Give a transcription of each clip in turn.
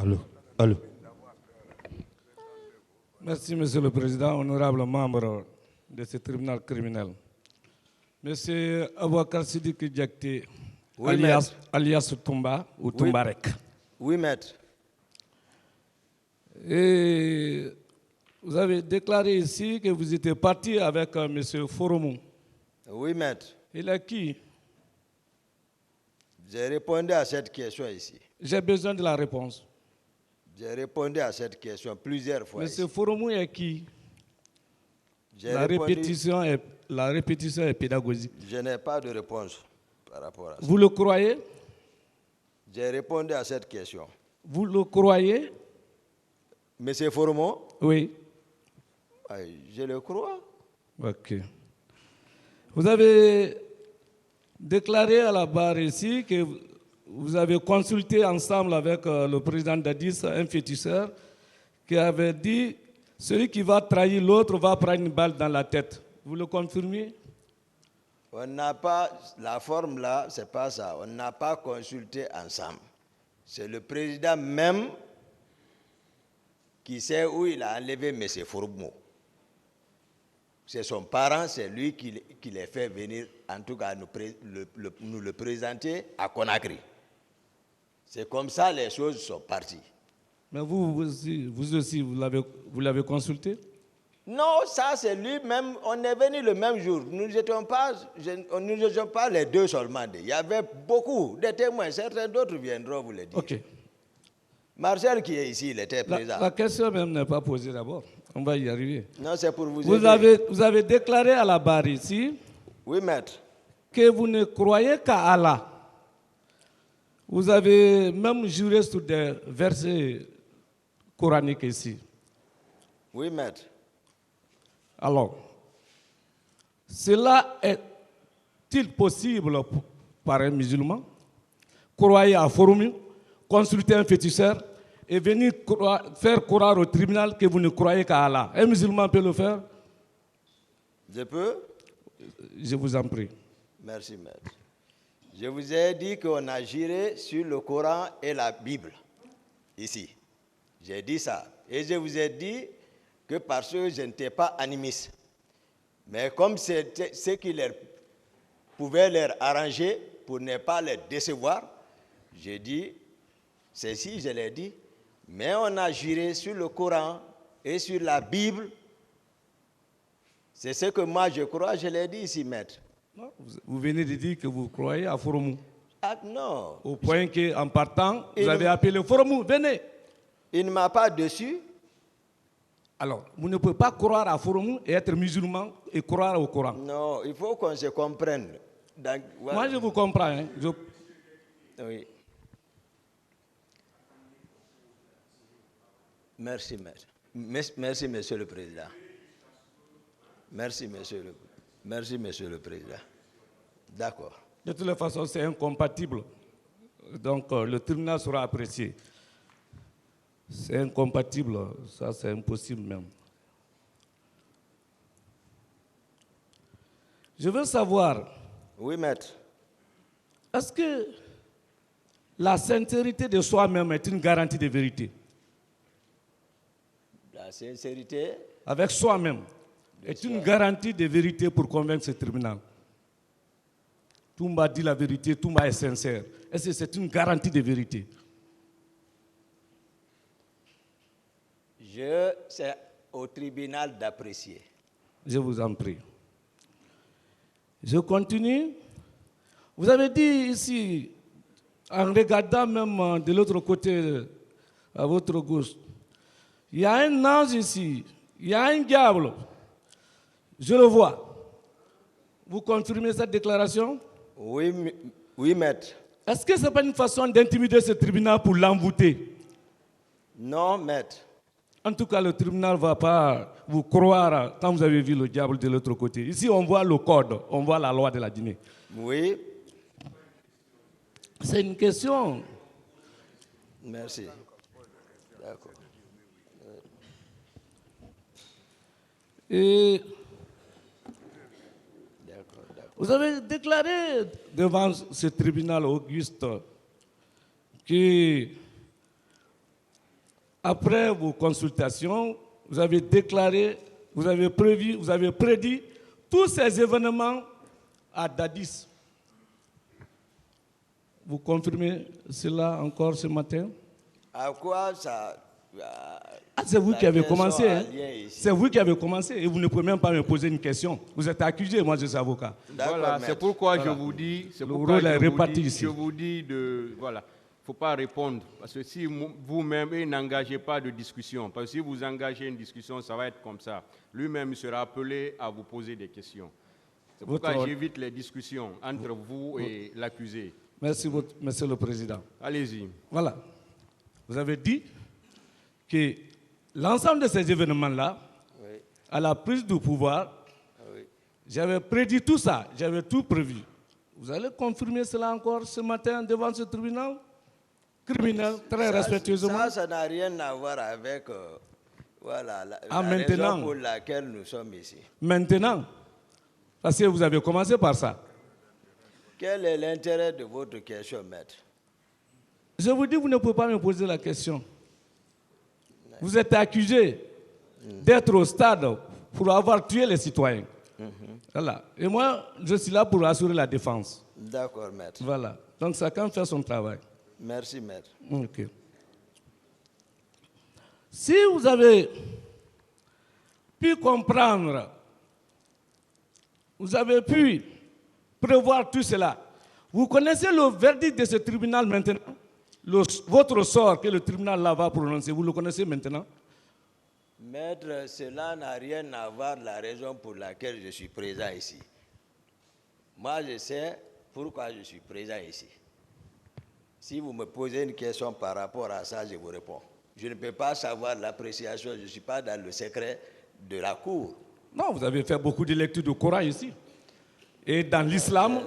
Allô, allô. Merci, Monsieur le Président, honorable membre de ce tribunal criminel. Monsieur Abouakar Sidiki Diakité, Oui, alias Toumba ou Oui. Toumbarek. Oui, maître. Et vous avez déclaré ici que vous étiez parti avec Monsieur Foromou. Oui, maître. Il est qui? J'ai répondu à cette question ici. J'ai besoin de la réponse. J'ai répondu à cette question plusieurs fois. Monsieur Ici. Foromou est qui? J'ai La répondu- répétition est pédagogique. Je n'ai pas de réponse par rapport à ça. Vous le croyez? J'ai répondu à cette question. Vous le croyez? Monsieur Formon, Oui. je le crois. Ok. Vous avez déclaré à la barre ici que vous avez consulté ensemble avec le président d'Addis, un féticheur, qui avait dit celui qui va trahir l'autre va prendre une balle dans la tête. Vous le confirmez? On n'a pas, la forme là, c'est pas ça. On n'a pas consulté ensemble. C'est le président même qui sait où il a enlevé M. Formon. C'est son parent, c'est lui qui les fait venir, en tout cas, nous le présenter à Conakry. C'est comme ça les choses sont parties. Mais vous aussi, vous l'avez consulté? Non, ça c'est lui-même, on est venu le même jour. Nous n'étions pas les deux seulement. Il y avait beaucoup de témoins, certains d'autres viendront vous le dire. Ok. Marcel qui est ici, il était présent. La question même n'est pas posée d'abord. On va y arriver. Non, c'est pour vous aider. Vous avez déclaré à la barre ici Oui, maître. que vous ne croyez qu'à Allah. Vous avez même juré sur des versets coraniques ici. Oui, maître. Alors, cela est-il possible par un musulman? Croyez à Foroumi, consulter un féticheur et venir faire croire au tribunal que vous ne croyez qu'à Allah. Un musulman peut le faire? Je peux? Je vous en prie. Merci, maître. Je vous ai dit qu'on a juré sur le Coran et la Bible, ici. J'ai dit ça. Et je vous ai dit que parce que je n'étais pas animiste. Mais comme c'était ce qui pouvait leur arranger pour ne pas les décevoir, j'ai dit, ceci, je l'ai dit, mais on a juré sur le Coran et sur la Bible. C'est ce que moi je crois, je l'ai dit ici, maître. Non, vous venez de dire que vous croyez à Foromou. Ah non. Au point qu'en partant, vous avez appelé Foromou, venez. Il ne m'a pas dessus. Alors, vous ne pouvez pas croire à Foromou et être musulman et croire au Coran. Non, il faut qu'on se comprenne. Donc, voilà. Moi, je vous comprends. Hein. Oui. Merci, maître. Merci, monsieur le président. Merci, monsieur le président. D'accord. De toutes les façons, c'est incompatible. Donc, le tribunal sera apprécié. C'est incompatible. Ça, c'est impossible même. Je veux savoir, Oui, maître. est-ce que la sincérité de soi-même est une garantie de vérité? La sincérité. Avec soi-même est une garantie de vérité pour convaincre ce tribunal. Toumba dit la vérité, Toumba est sincère. Est-ce que c'est une garantie de vérité? C'est au tribunal d'apprécier. Je vous en prie. Je continue. Vous avez dit ici, en regardant même de l'autre côté, à votre gauche, il y a un ange ici, il y a un diable. Je le vois. Vous confirmez cette déclaration? Oui, maître. Est-ce que ce n'est pas une façon d'intimider ce tribunal pour l'envoûter? Non, maître. En tout cas, le tribunal ne va pas vous croire quand vous avez vu le diable de l'autre côté. Ici, on voit le code, on voit la loi de la Guinée. Oui. C'est une question. Merci. D'accord. Et vous avez déclaré devant ce tribunal auguste que après vos consultations, vous avez déclaré, vous avez prévu, vous avez prédit tous ces événements à Dadis. Vous confirmez cela encore ce matin? À quoi ça... C'est vous qui avez commencé. Hein? C'est vous qui avez commencé et vous ne pouvez même pas me poser une question. Vous êtes accusé, moi je suis avocat. Voilà, c'est pourquoi je vous dis, je vous dis de, voilà, faut pas répondre parce que si vous-même n'engagez pas de discussion, parce que si vous engagez une discussion, ça va être comme ça. Lui-même sera appelé à vous poser des questions. C'est pourquoi j'évite les discussions entre vous et l'accusé. Merci, Monsieur le Président. Allez-y. Voilà. Vous avez dit que l'ensemble de ces événements-là, oui, à la prise du pouvoir, oui, j'avais prédit tout ça, j'avais tout prévu. Vous allez confirmer cela encore ce matin devant ce tribunal criminel, très respectueusement? Ça n'a rien à voir avec voilà, la raison pour laquelle nous sommes ici. Maintenant, parce que vous avez commencé par ça. Quel est l'intérêt de votre question, maître? Je vous dis, vous ne pouvez pas me poser la question. Vous êtes accusé d'être au stade pour avoir tué les citoyens. Voilà. Et moi, je suis là pour assurer la défense. D'accord, maître. Voilà. Donc, chacun fait son travail. Merci, maître. OK. Si vous avez pu comprendre, vous avez pu prévoir tout cela, vous connaissez le verdict de ce tribunal maintenant? Votre sort que le tribunal là va prononcer, vous le connaissez maintenant? Maître, cela n'a rien à voir la raison pour laquelle je suis présent ici. Moi, je sais pourquoi je suis présent ici. Si vous me posez une question par rapport à ça, je vous réponds. Je ne peux pas savoir l'appréciation, je ne suis pas dans le secret de la cour. Non, vous avez fait beaucoup de lectures du Coran ici. Et dans l'islam,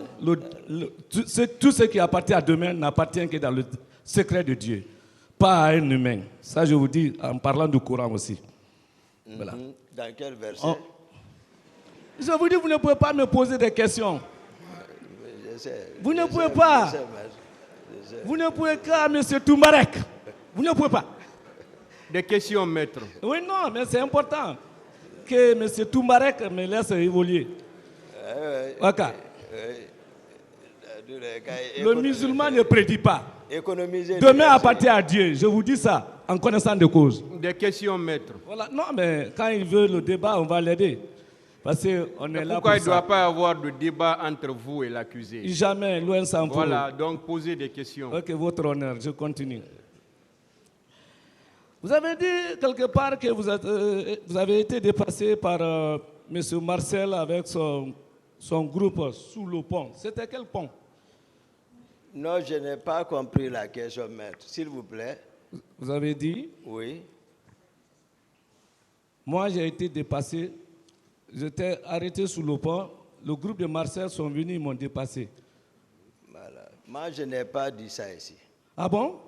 tout ce qui appartient à demain n'appartient que dans le secret de Dieu, pas à un humain. Ça, je vous dis en parlant du Coran aussi. Voilà. Dans quel verset? Je vous dis, vous ne pouvez pas me poser des questions. Je sais, vous ne pouvez pas. Je sais. Vous ne pouvez pas, M. Toumarek. Vous ne pouvez pas. Des questions, maître. Oui, non, mais c'est important que M. Toumarek me laisse évoluer. Okay. Le musulman ne prédit pas. Demain appartient à Dieu. Je vous dis ça en connaissant de cause. Des questions, maître. Voilà. Non, mais quand il veut le débat, on va l'aider. Parce qu'on est là pour ça. Pourquoi il ne doit pas y avoir de débat entre vous et l'accusé? Jamais, loin s'en faut. Voilà, donc posez des questions. Ok, votre honneur, je continue. Vous avez dit quelque part que vous avez été dépassé par M. Marcel avec son groupe sous le pont. C'était quel pont? Non, je n'ai pas compris la question, maître. S'il vous plaît. Vous avez dit? Oui. Moi, j'ai été dépassé. J'étais arrêté sous le pont. Le groupe de Marcel sont venus, ils m'ont dépassé. Voilà. Moi, je n'ai pas dit ça ici. Ah bon?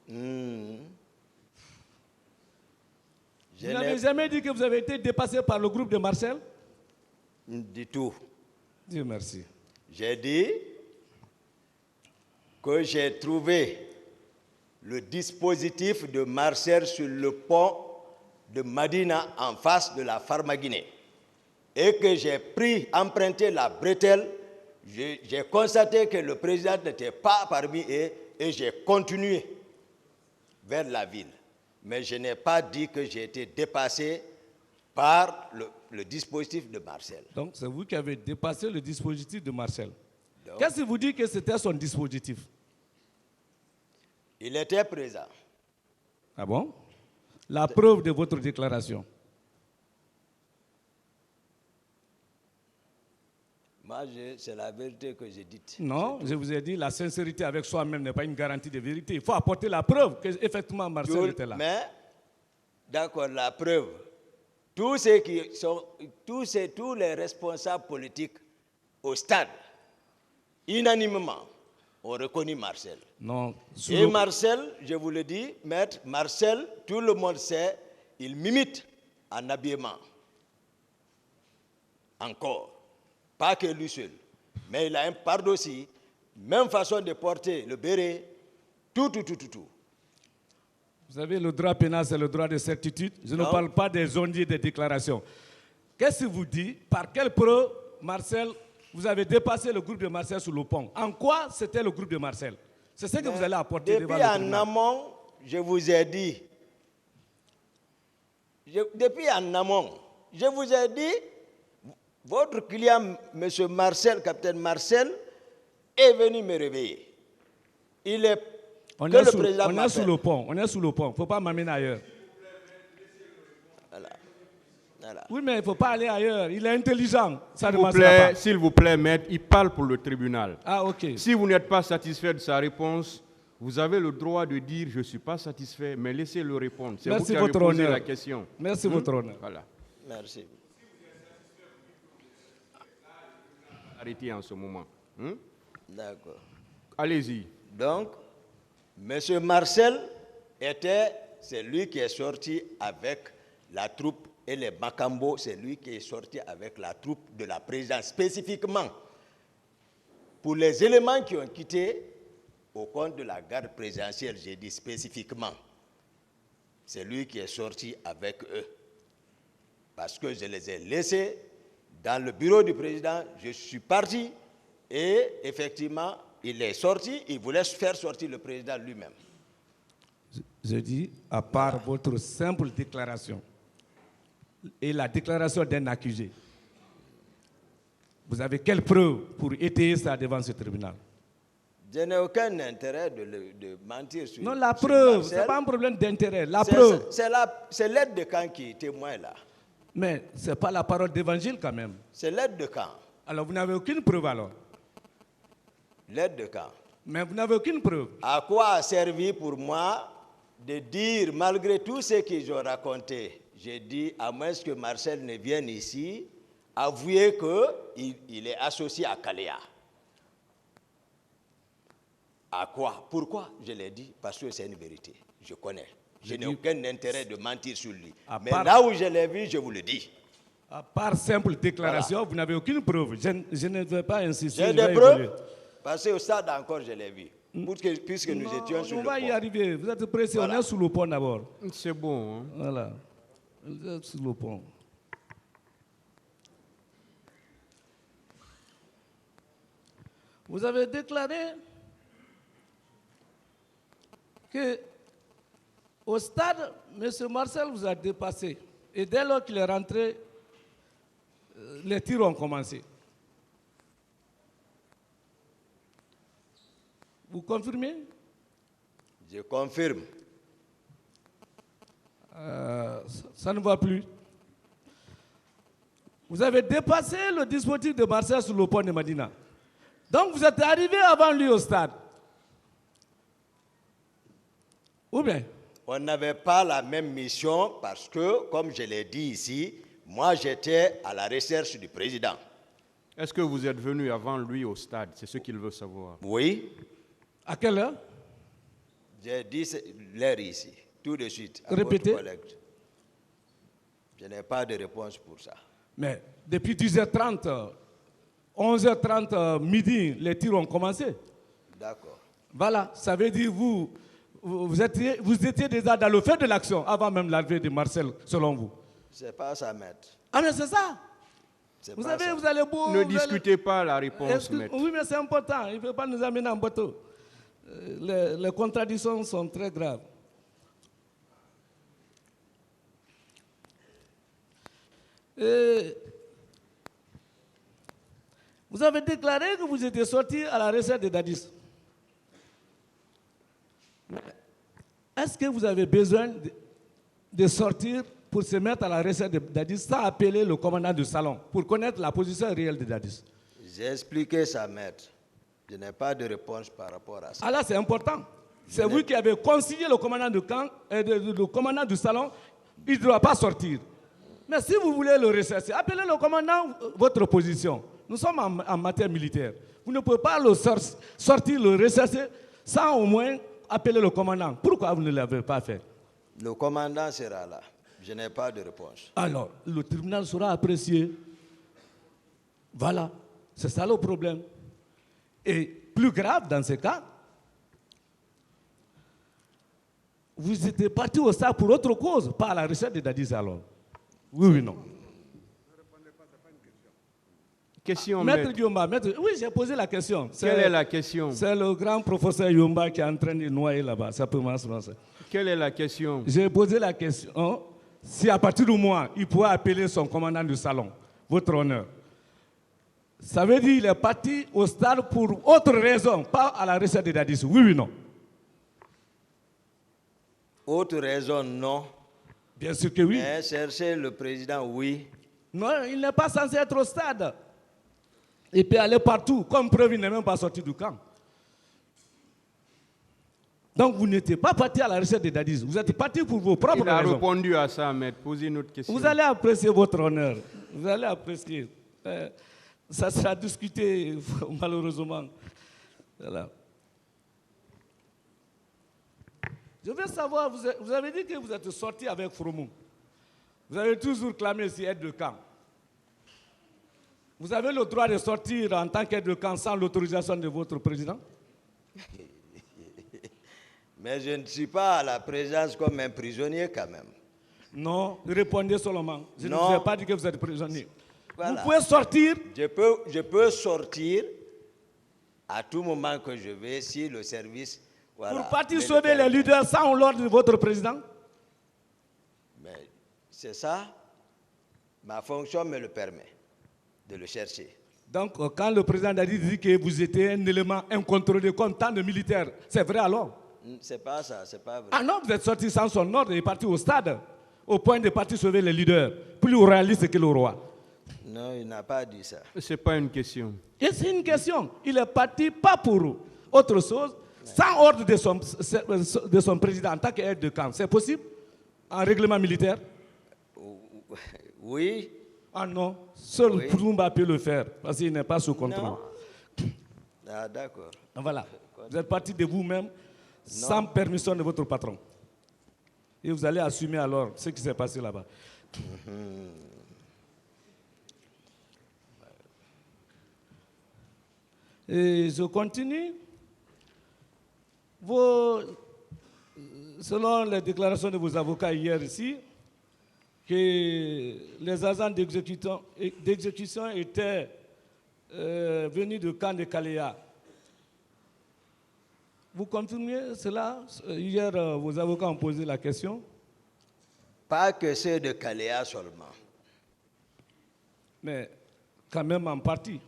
Vous n'avez jamais dit que vous avez été dépassé par le groupe de Marcel? Du tout. Dieu merci. J'ai dit que j'ai trouvé le dispositif de Marcel sur le pont de Madina en face de la Pharmaguinée et que j'ai emprunté la bretelle. J'ai constaté que le président n'était pas parmi eux et j'ai continué vers la ville. Mais je n'ai pas dit que j'ai été dépassé par le dispositif de Marcel. Donc, c'est vous qui avez dépassé le dispositif de Marcel. Qu'est-ce qui vous dit que c'était son dispositif? Il était présent. Ah bon? La preuve de votre déclaration. Moi, c'est la vérité que j'ai dite. Non, je vous ai dit, la sincérité avec soi-même n'est pas une garantie de vérité. Il faut apporter la preuve qu'effectivement Marcel était là. Mais, d'accord, la preuve. Tous les responsables politiques au stade, unanimement, ont reconnu Marcel. Non. Et Marcel, je vous le dis, maître, Marcel, tout le monde sait, il m'imite en habillement. Encore. Pas que lui seul. Mais il a un pardon aussi, même façon de porter le béret, tout. Vous savez, le droit pénal, c'est le droit de certitude. Je ne parle pas des on-dit, des déclarations. Qu'est-ce que vous dites? Par quelle preuve, Marcel, vous avez dépassé le groupe de Marcel sur le pont? En quoi c'était le groupe de Marcel? C'est ce que vous allez apporter devant le tribunal. Depuis en amont, je vous ai dit. Depuis en amont, je vous ai dit, votre client, M. Marcel, capitaine Marcel, est venu me réveiller. Il est... On est sous le pont, on est sous le pont. Il ne faut pas m'amener ailleurs. Voilà. Voilà. Oui, mais il ne faut pas aller ailleurs. Il est intelligent. S'il vous plaît, maître, il parle pour le tribunal. Ah, ok. Si vous n'êtes pas satisfait de sa réponse, vous avez le droit de dire « je ne suis pas satisfait », mais laissez-le répondre. C'est vous qui avez posé la question. Merci, votre honneur. Voilà. Merci. Arrêtez en ce moment. D'accord. Allez-y. Donc, M. Marcel c'est lui qui est sorti avec la troupe et les Makambo, c'est lui qui est sorti avec la troupe de la présidence, spécifiquement pour les éléments qui ont quitté au compte de la garde présidentielle, j'ai dit spécifiquement. C'est lui qui est sorti avec eux. Parce que je les ai laissés dans le bureau du président, je suis parti et effectivement, il est sorti, il voulait faire sortir le président lui-même. Je dis, à part votre simple déclaration et la déclaration d'un accusé, vous avez quelle preuve pour étayer ça devant ce tribunal? Je n'ai aucun intérêt de mentir sur... Non, la preuve, ce n'est pas un problème d'intérêt. La preuve. C'est l'aide de camp qui témoigne là. Mais ce n'est pas la parole d'évangile quand même. C'est l'aide de camp. Alors vous n'avez aucune preuve alors? L'aide de camp. Mais vous n'avez aucune preuve. À quoi a servi pour moi de dire, malgré tout ce qu'ils ont raconté, j'ai dit, à moins que Marcel ne vienne ici, avouer qu'il est associé à Kaléa. À quoi? Pourquoi? Je l'ai dit, parce que c'est une vérité. Je connais. Je n'ai aucun intérêt de mentir sur lui. Mais là où je l'ai vu, je vous le dis. À part simple déclaration, voilà. Vous n'avez aucune preuve. Je ne vais pas insister. J'ai des preuves. Parce qu'au stade encore, je l'ai vu. Puisque nous étions sur le pont. On va y arriver. Vous êtes pressé. Voilà. On est sous le pont d'abord. C'est bon. Hein? Voilà. Vous êtes sous le pont. Vous avez déclaré que au stade, M. Marcel vous a dépassé. Et dès lors qu'il est rentré, les tirs ont commencé. Vous confirmez? Je confirme. Ça ne va plus. Vous avez dépassé le dispositif de Marcel sur le pont de Madina. Donc vous êtes arrivé avant lui au stade. Ou bien? On n'avait pas la même mission parce que, comme je l'ai dit ici, moi j'étais à la recherche du président. Est-ce que vous êtes venu avant lui au stade? C'est ce qu'il veut savoir. Oui. À quelle heure? J'ai dit l'heure ici, tout de suite. Répétez. Je n'ai pas de réponse pour ça. Mais depuis 10h30, 11h30, midi, les tirs ont commencé. D'accord. Voilà, ça veut dire vous étiez déjà dans le feu de l'action avant même l'arrivée de Marcel, selon vous. C'est pas ça, maître. Ah, mais c'est ça. Vous savez, vous allez beau... Ne discutez pas la réponse, maître. Oui, mais c'est important. Il ne faut pas nous amener en bateau. Les contradictions sont très graves. Vous avez déclaré que vous étiez sorti à la recherche de Dadis. Est-ce que vous avez besoin de sortir pour se mettre à la recherche de Dadis sans appeler le commandant du salon pour connaître la position réelle de Dadis? J'ai expliqué ça, maître. Je n'ai pas de réponse par rapport à ça. Ah là, c'est important. C'est vous qui avez consigné le commandant du camp et le commandant du salon. Il ne doit pas sortir. Mais si vous voulez le rechercher, appelez le commandant votre position. Nous sommes en matière militaire. Vous ne pouvez pas le sortir, le rechercher sans au moins appeler le commandant. Pourquoi vous ne l'avez pas fait? Le commandant sera là. Je n'ai pas de réponse. Alors, le tribunal sera apprécié. Voilà. C'est ça le problème. Et plus grave dans ce cas, vous étiez parti au stade pour autre cause, pas à la recherche de Dadis alors. Oui ou non? Question, Maître maître. Yomba, oui, j'ai posé la question. Quelle est la question? C'est le grand professeur Yomba qui est en train de noyer là-bas. Ça peut marcher. Quelle est la question? J'ai posé la question si à partir du mois, il pourrait appeler son commandant du salon, votre honneur. Ça veut dire qu'il est parti au stade pour autre raison, pas à la recherche de Dadis. Oui ou non? Autre raison, non. Bien sûr que oui. Mais chercher le président, oui. Non, il n'est pas censé être au stade. Il peut aller partout. Comme preuve, il n'est même pas sorti du camp. Donc, vous n'étiez pas parti à la recherche de Dadis. Vous êtes parti pour vos propres raisons. Il a répondu à ça, maître. Posez une autre question. Vous allez apprécier votre honneur. Vous allez apprécier. Ça sera discuté, malheureusement. Voilà. Je veux savoir, vous avez dit que vous êtes sorti avec Fromou. Vous avez toujours clamé ici aide de camp. Vous avez le droit de sortir en tant qu'aide de camp sans l'autorisation de votre président? Mais je ne suis pas à la présence comme un prisonnier quand même. Non, répondez seulement. Je ne Non. vous ai pas dit que vous êtes prisonnier. Voilà. Vous pouvez sortir. Je peux sortir à tout moment que je veux si le service... Voilà, Pour partir me le sauver les permet. leaders sans l'ordre de votre président? Mais c'est ça, ma fonction me le permet de le chercher. Donc, quand le président Dadi dit que vous étiez un élément incontrôlé comme tant de militaires, c'est vrai alors? C'est pas ça, c'est pas vrai. Ah non, vous êtes sorti sans son ordre et parti au stade, au point de partir sauver les leaders, plus royaliste que le roi. Non, il n'a pas dit ça. Ce n'est pas une question. Et c'est une question. Il est parti pas pour autre chose, sans ordre de son président en tant qu'aide de camp. C'est possible? En règlement militaire? Oui. Ah non, seul Oui. Kourumba peut le faire, parce qu'il n'est pas sous contrôle. Non. Ah, d'accord. Voilà. Vous êtes parti de vous-même, sans permission de votre patron. Et vous allez assumer alors ce qui s'est passé là-bas. Et je continue. Selon les déclarations de vos avocats hier ici, que les agents d'exécution étaient venus du camp de Kaléa. Vous confirmez cela? Hier, vos avocats ont posé la question. Pas que ceux de Kaléa seulement. Mais quand même en partie.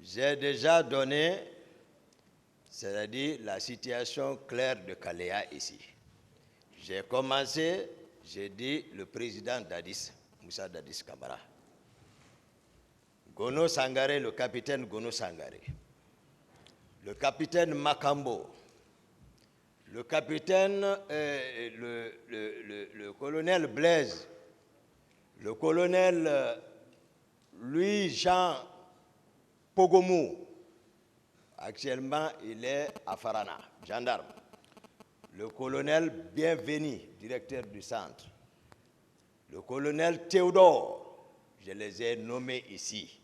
J'ai déjà donné, c'est-à-dire la situation claire de Kaléa ici. J'ai commencé, j'ai dit le président Dadis, Moussa Dadis Camara. Gono Sangaré, le capitaine Gono Sangaré. Le capitaine Makambo. Le capitaine, le colonel Blaise. Le colonel Louis-Jean Pogomou. Actuellement, il est à Farana, gendarme. Le colonel Bienvenu, directeur du centre. Le colonel Théodore, je les ai nommés ici.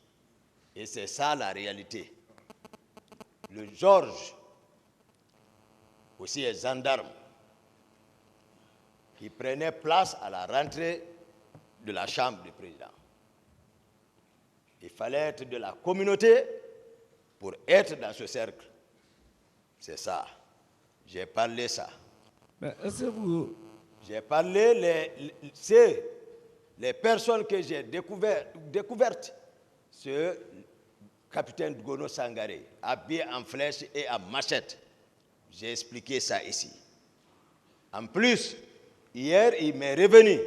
Et c'est ça la réalité. Le Georges, aussi est gendarme, qui prenait place à la rentrée de la chambre du président. Il fallait être de la communauté pour être dans ce cercle. C'est ça. J'ai parlé ça. Mais est-ce que vous... J'ai parlé les personnes que j'ai découvertes. Ce capitaine Gono Sangaré, habillé en flèche et en machette. J'ai expliqué ça ici. En plus, hier, il m'est revenu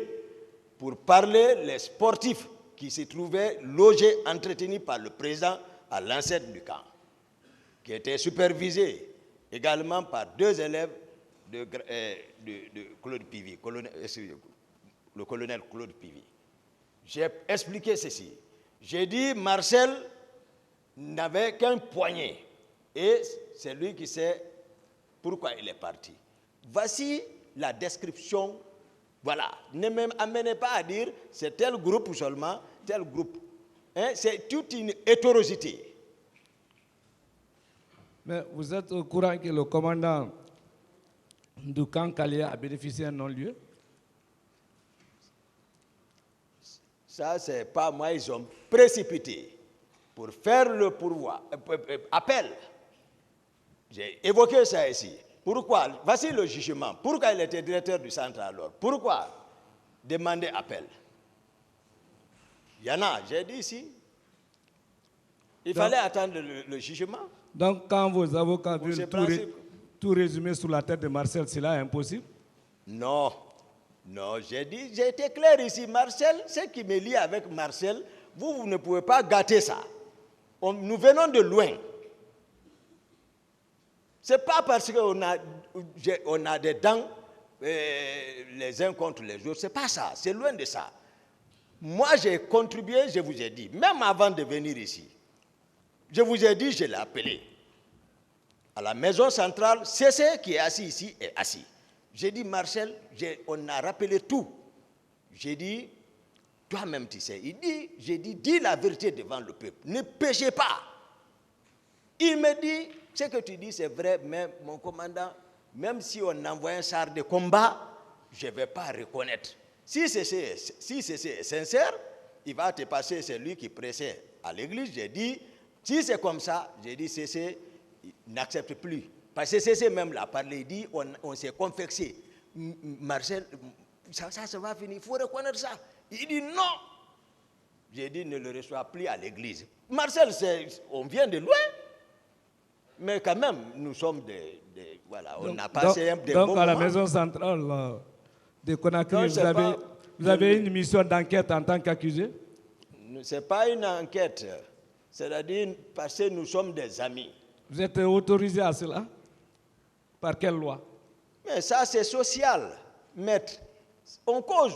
pour parler les sportifs qui se trouvaient logés, entretenus par le président à l'ancêtre du camp, qui étaient supervisés également par 2 élèves de Claude Pivy, le colonel Claude Pivy. J'ai expliqué ceci. J'ai dit Marcel n'avait qu'un poignet et c'est lui qui sait pourquoi il est parti. Voici la description. Voilà. Ne m'amenez pas à dire c'est tel groupe seulement, tel groupe. Hein? C'est toute une hétérogénéité. Mais vous êtes au courant que le commandant du camp Kalia a bénéficié d'un non-lieu? Ça, c'est pas moi, ils ont précipité pour faire le appel. J'ai évoqué ça ici. Pourquoi? Voici le jugement. Pourquoi il était directeur du centre alors? Pourquoi demander appel? Il y en a, j'ai dit ici. Il fallait attendre le jugement. Donc, quand vos avocats veulent tout résumer sous la tête de Marcel, cela est impossible? Non. Non, j'ai été clair ici. Marcel, ce qui me lie avec Marcel, vous ne pouvez pas gâter ça. Nous venons de loin. Ce n'est pas parce qu'on a des dents les uns contre les autres. Ce n'est pas ça. C'est loin de ça. Moi, j'ai contribué, je vous ai dit, même avant de venir ici. Je vous ai dit, je l'ai appelé. À la maison centrale, CC qui est assis ici est assis. J'ai dit, Marcel, on a rappelé tout. J'ai dit, toi-même tu sais. J'ai dit, dis la vérité devant le peuple. Ne péchez pas. Il me dit, ce que tu dis c'est vrai, mais mon commandant, même si on envoie un char de combat, je ne vais pas reconnaître. Si CC est sincère, il va te passer celui qui pressait à l'église. J'ai dit, si c'est comme ça, j'ai dit, CC n'accepte plus. Parce que CC même l'a parlé, il dit, on s'est confecté. Marcel, ça va finir, il faut reconnaître ça. Il dit non. J'ai dit, ne le reçois plus à l'église. Marcel, on vient de loin. Mais quand même, nous sommes voilà, on a passé des bons moments. Donc, à la maison centrale de Conakry, vous avez une mission d'enquête en tant qu'accusé? Ce n'est pas une enquête. C'est-à-dire parce que nous sommes des amis. Vous êtes autorisé à cela? Par quelle loi? Mais ça, c'est social, maître. On cause.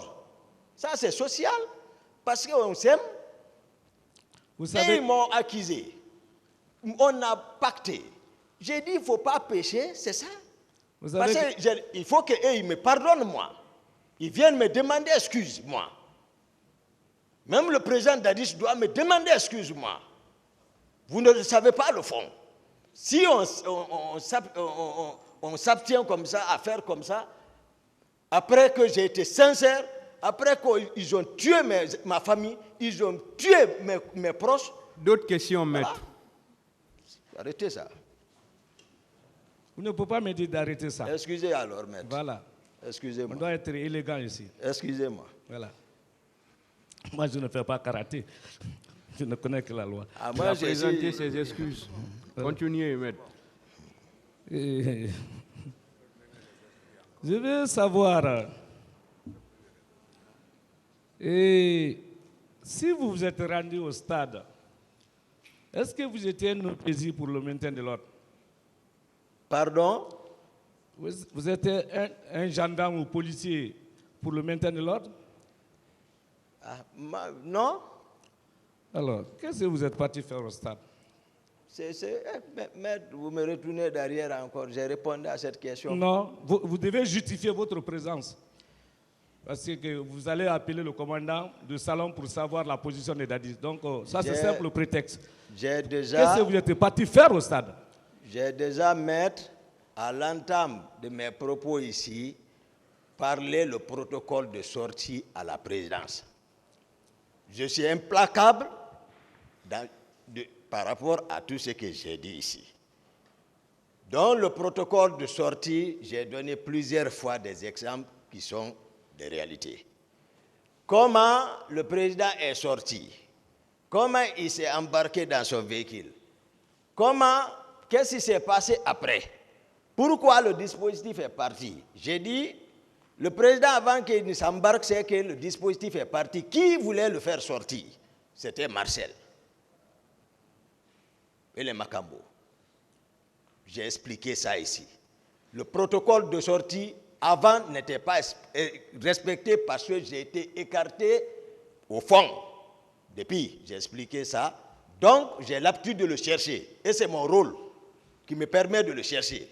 Ça, c'est social. Parce qu'on s'aime. Vous savez... Et ils m'ont accusé. On a pacté. J'ai dit, il ne faut pas pécher, c'est ça. Parce qu'il faut qu'ils me pardonnent, moi. Ils viennent me demander excuse, moi. Même le président Dadis doit me demander excuse, moi. Vous ne savez pas le fond. Si on s'abstient comme ça, à faire comme ça, après que j'ai été sincère, après qu'ils ont tué ma famille, ils ont tué mes proches. D'autres questions, maître? Arrêtez ça. Vous ne pouvez pas me dire d'arrêter ça. Excusez alors, maître. Voilà. Excusez-moi. On doit être élégant ici. Excusez-moi. Voilà. Moi, je ne fais pas karaté. Je ne connais que la loi. Moi, j'ai présenté ses excuses. Continuez, maître. Je veux savoir, si vous vous êtes rendu au stade, est-ce que vous étiez un OPJ pour le maintien de l'ordre? Pardon? Vous êtes un gendarme ou policier pour le maintien de l'ordre? Non. Alors, qu'est-ce que vous êtes parti faire au stade? Maître, vous me retournez derrière encore. J'ai répondu à cette question. Non, vous devez justifier votre présence. Parce que vous allez appeler le commandant du salon pour savoir la position de Dadis. Donc, ça, c'est simple le prétexte. Qu'est-ce que vous êtes parti faire au stade? J'ai déjà, maître, à l'entame de mes propos ici, parlé le protocole de sortie à la présidence. Je suis implacable par rapport à tout ce que j'ai dit ici. Dans le protocole de sortie, j'ai donné plusieurs fois des exemples qui sont des réalités. Comment le président est sorti? Comment il s'est embarqué dans son véhicule? Qu'est-ce qui s'est passé après? Pourquoi le dispositif est parti? J'ai dit, le président, avant qu'il ne s'embarque, c'est que le dispositif est parti. Qui voulait le faire sortir? C'était Marcel et les Makambo. J'ai expliqué ça ici. Le protocole de sortie, avant, n'était pas respecté parce que j'ai été écarté au fond. Depuis, j'ai expliqué ça. Donc, j'ai l'habitude de le chercher. Et c'est mon rôle qui me permet de le chercher.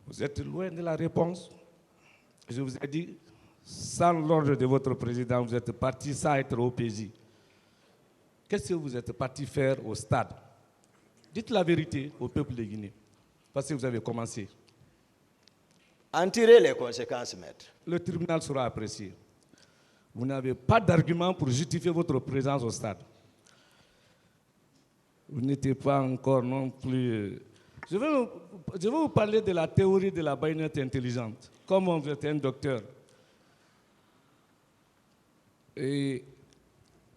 Vous êtes loin de la réponse. Je vous ai dit, sans l'ordre de votre président, vous êtes parti sans être OPJ. Qu'est-ce que vous êtes parti faire au stade? Dites la vérité au peuple de Guinée. Parce que vous avez commencé. En tirer les conséquences, maître. Le tribunal sera apprécié. Vous n'avez pas d'argument pour justifier votre présence au stade. Vous n'étiez pas encore non plus... Je vais vous parler de la théorie de la baïonnette intelligente. Comme vous êtes un docteur et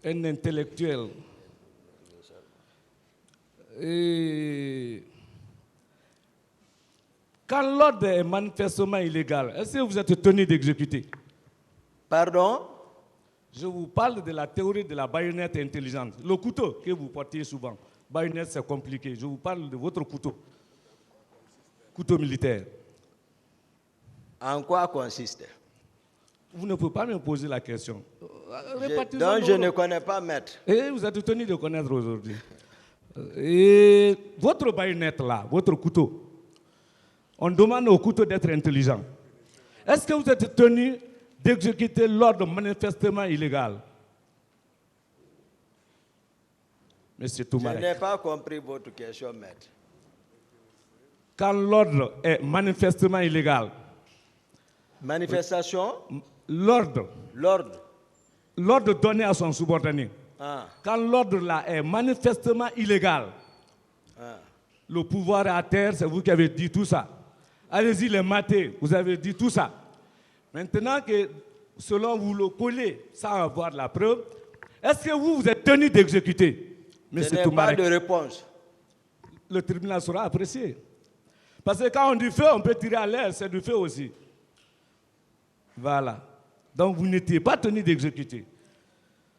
un intellectuel, et quand l'ordre est manifestement illégal, est-ce que vous êtes tenu d'exécuter? Pardon? Je vous parle de la théorie de la baïonnette intelligente. Le couteau que vous portez souvent. Baïonnette, c'est compliqué. Je vous parle de votre couteau. Couteau militaire. En quoi consiste? Vous ne pouvez pas me poser la question. Donc je ne connais pas, maître. Et vous êtes tenu de connaître aujourd'hui. Et votre baïonnette là, votre couteau, on demande au couteau d'être intelligent. Est-ce que vous êtes tenu d'exécuter l'ordre manifestement illégal? Monsieur Toumarek. Je n'ai pas compris votre question, maître. Quand l'ordre est manifestement illégal. Manifestation? L'ordre. L'ordre donné à son subordonné. Ah. Quand l'ordre là est manifestement illégal, le pouvoir est à terre, c'est vous qui avez dit tout ça. Allez-y les mater, vous avez dit tout ça. Maintenant que, selon vous le collez sans avoir la preuve, est-ce que vous êtes tenu d'exécuter? Je n'ai pas de réponse. Le tribunal sera apprécié. Parce que quand on dit feu, on peut tirer à l'air, c'est du feu aussi. Voilà. Donc vous n'étiez pas tenu d'exécuter.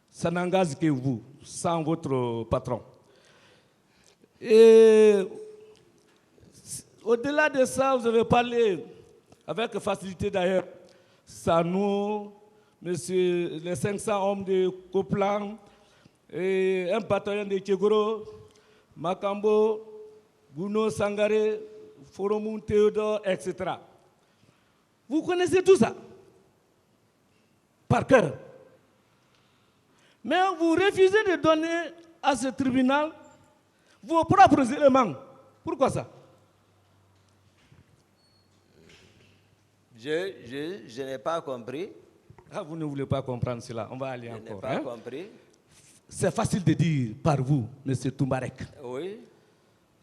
Ça n'engage que vous, sans votre patron. Et au-delà de ça, vous avez parlé avec facilité d'ailleurs. Sanou, monsieur, les 500 hommes de Coplan, et un bataillon de Tchegoro, Makambo, Gouno Sangare, Forum Théodore, etc. Vous connaissez tout ça par cœur. Mais vous refusez de donner à ce tribunal vos propres éléments. Pourquoi ça? Je n'ai pas compris. Ah, vous ne voulez pas comprendre cela. On va aller encore. Je n'ai pas compris. C'est facile de dire par vous, M. Toumarek. Oui.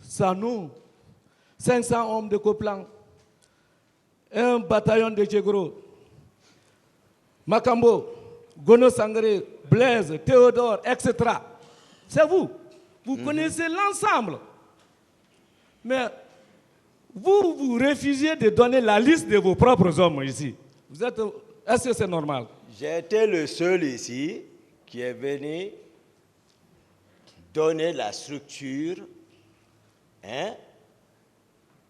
Sans nous, 500 hommes de Coplan, un bataillon de Tchegoro, Makambo, Gono Sangare, Blaise, Théodore, etc. C'est vous. Vous connaissez l'ensemble. Mais vous refusez de donner la liste de vos propres hommes ici. Est-ce que c'est normal? J'ai été le seul ici qui est venu donner la structure. Hein?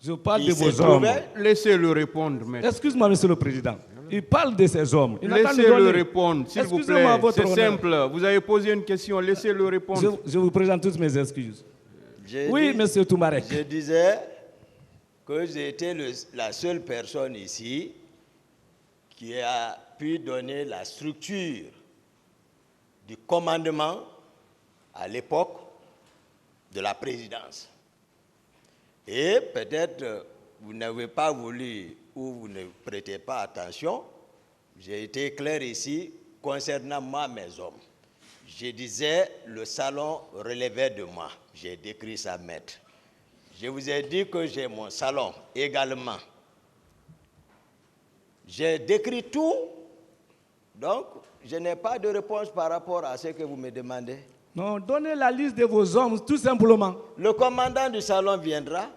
Je parle de vos hommes. Laissez-le répondre, maître. Excuse-moi, Monsieur le Président. Il parle de ses hommes. Laissez-le répondre, s'il vous plaît. C'est honneur. simple. Vous avez posé une question, laissez-le répondre. Je vous présente toutes mes excuses. Oui, Monsieur Toumarek. Je disais que j'ai été la seule personne ici qui a pu donner la structure du commandement à l'époque de la présidence. Et peut-être vous n'avez pas voulu ou vous ne prêtez pas attention, j'ai été clair ici concernant moi, mes hommes. Je disais, le salon relevait de moi. J'ai décrit ça, maître. Je vous ai dit que j'ai mon salon également. J'ai décrit tout, donc je n'ai pas de réponse par rapport à ce que vous me demandez. Non, donnez la liste de vos hommes, tout simplement. Le commandant du salon viendra?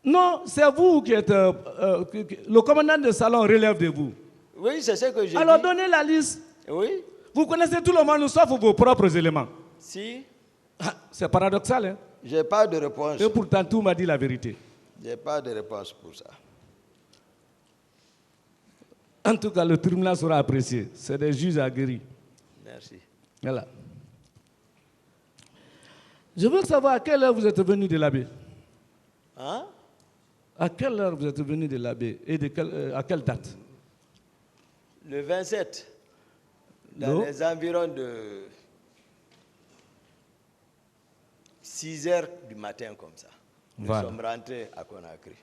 Non, c'est vous qui êtes... le commandant du salon relève de vous. Oui, c'est ce que j'ai dit. Alors donnez la liste. Oui. Vous connaissez tout le monde, sauf vos propres éléments. Si. C'est paradoxal, hein? Je n'ai pas de réponse. Et pourtant, tout m'a dit la vérité. Je n'ai pas de réponse pour ça. En tout cas, le tribunal sera apprécié. C'est des juges aguerris. Merci. Voilà. Je veux savoir à quelle heure vous êtes venu de l'abbé. Hein? À quelle heure vous êtes venu de l'abbé et à quelle date? Le 27, dans les environs de 6 heures du matin comme ça. nous sommes rentrés à Conakry.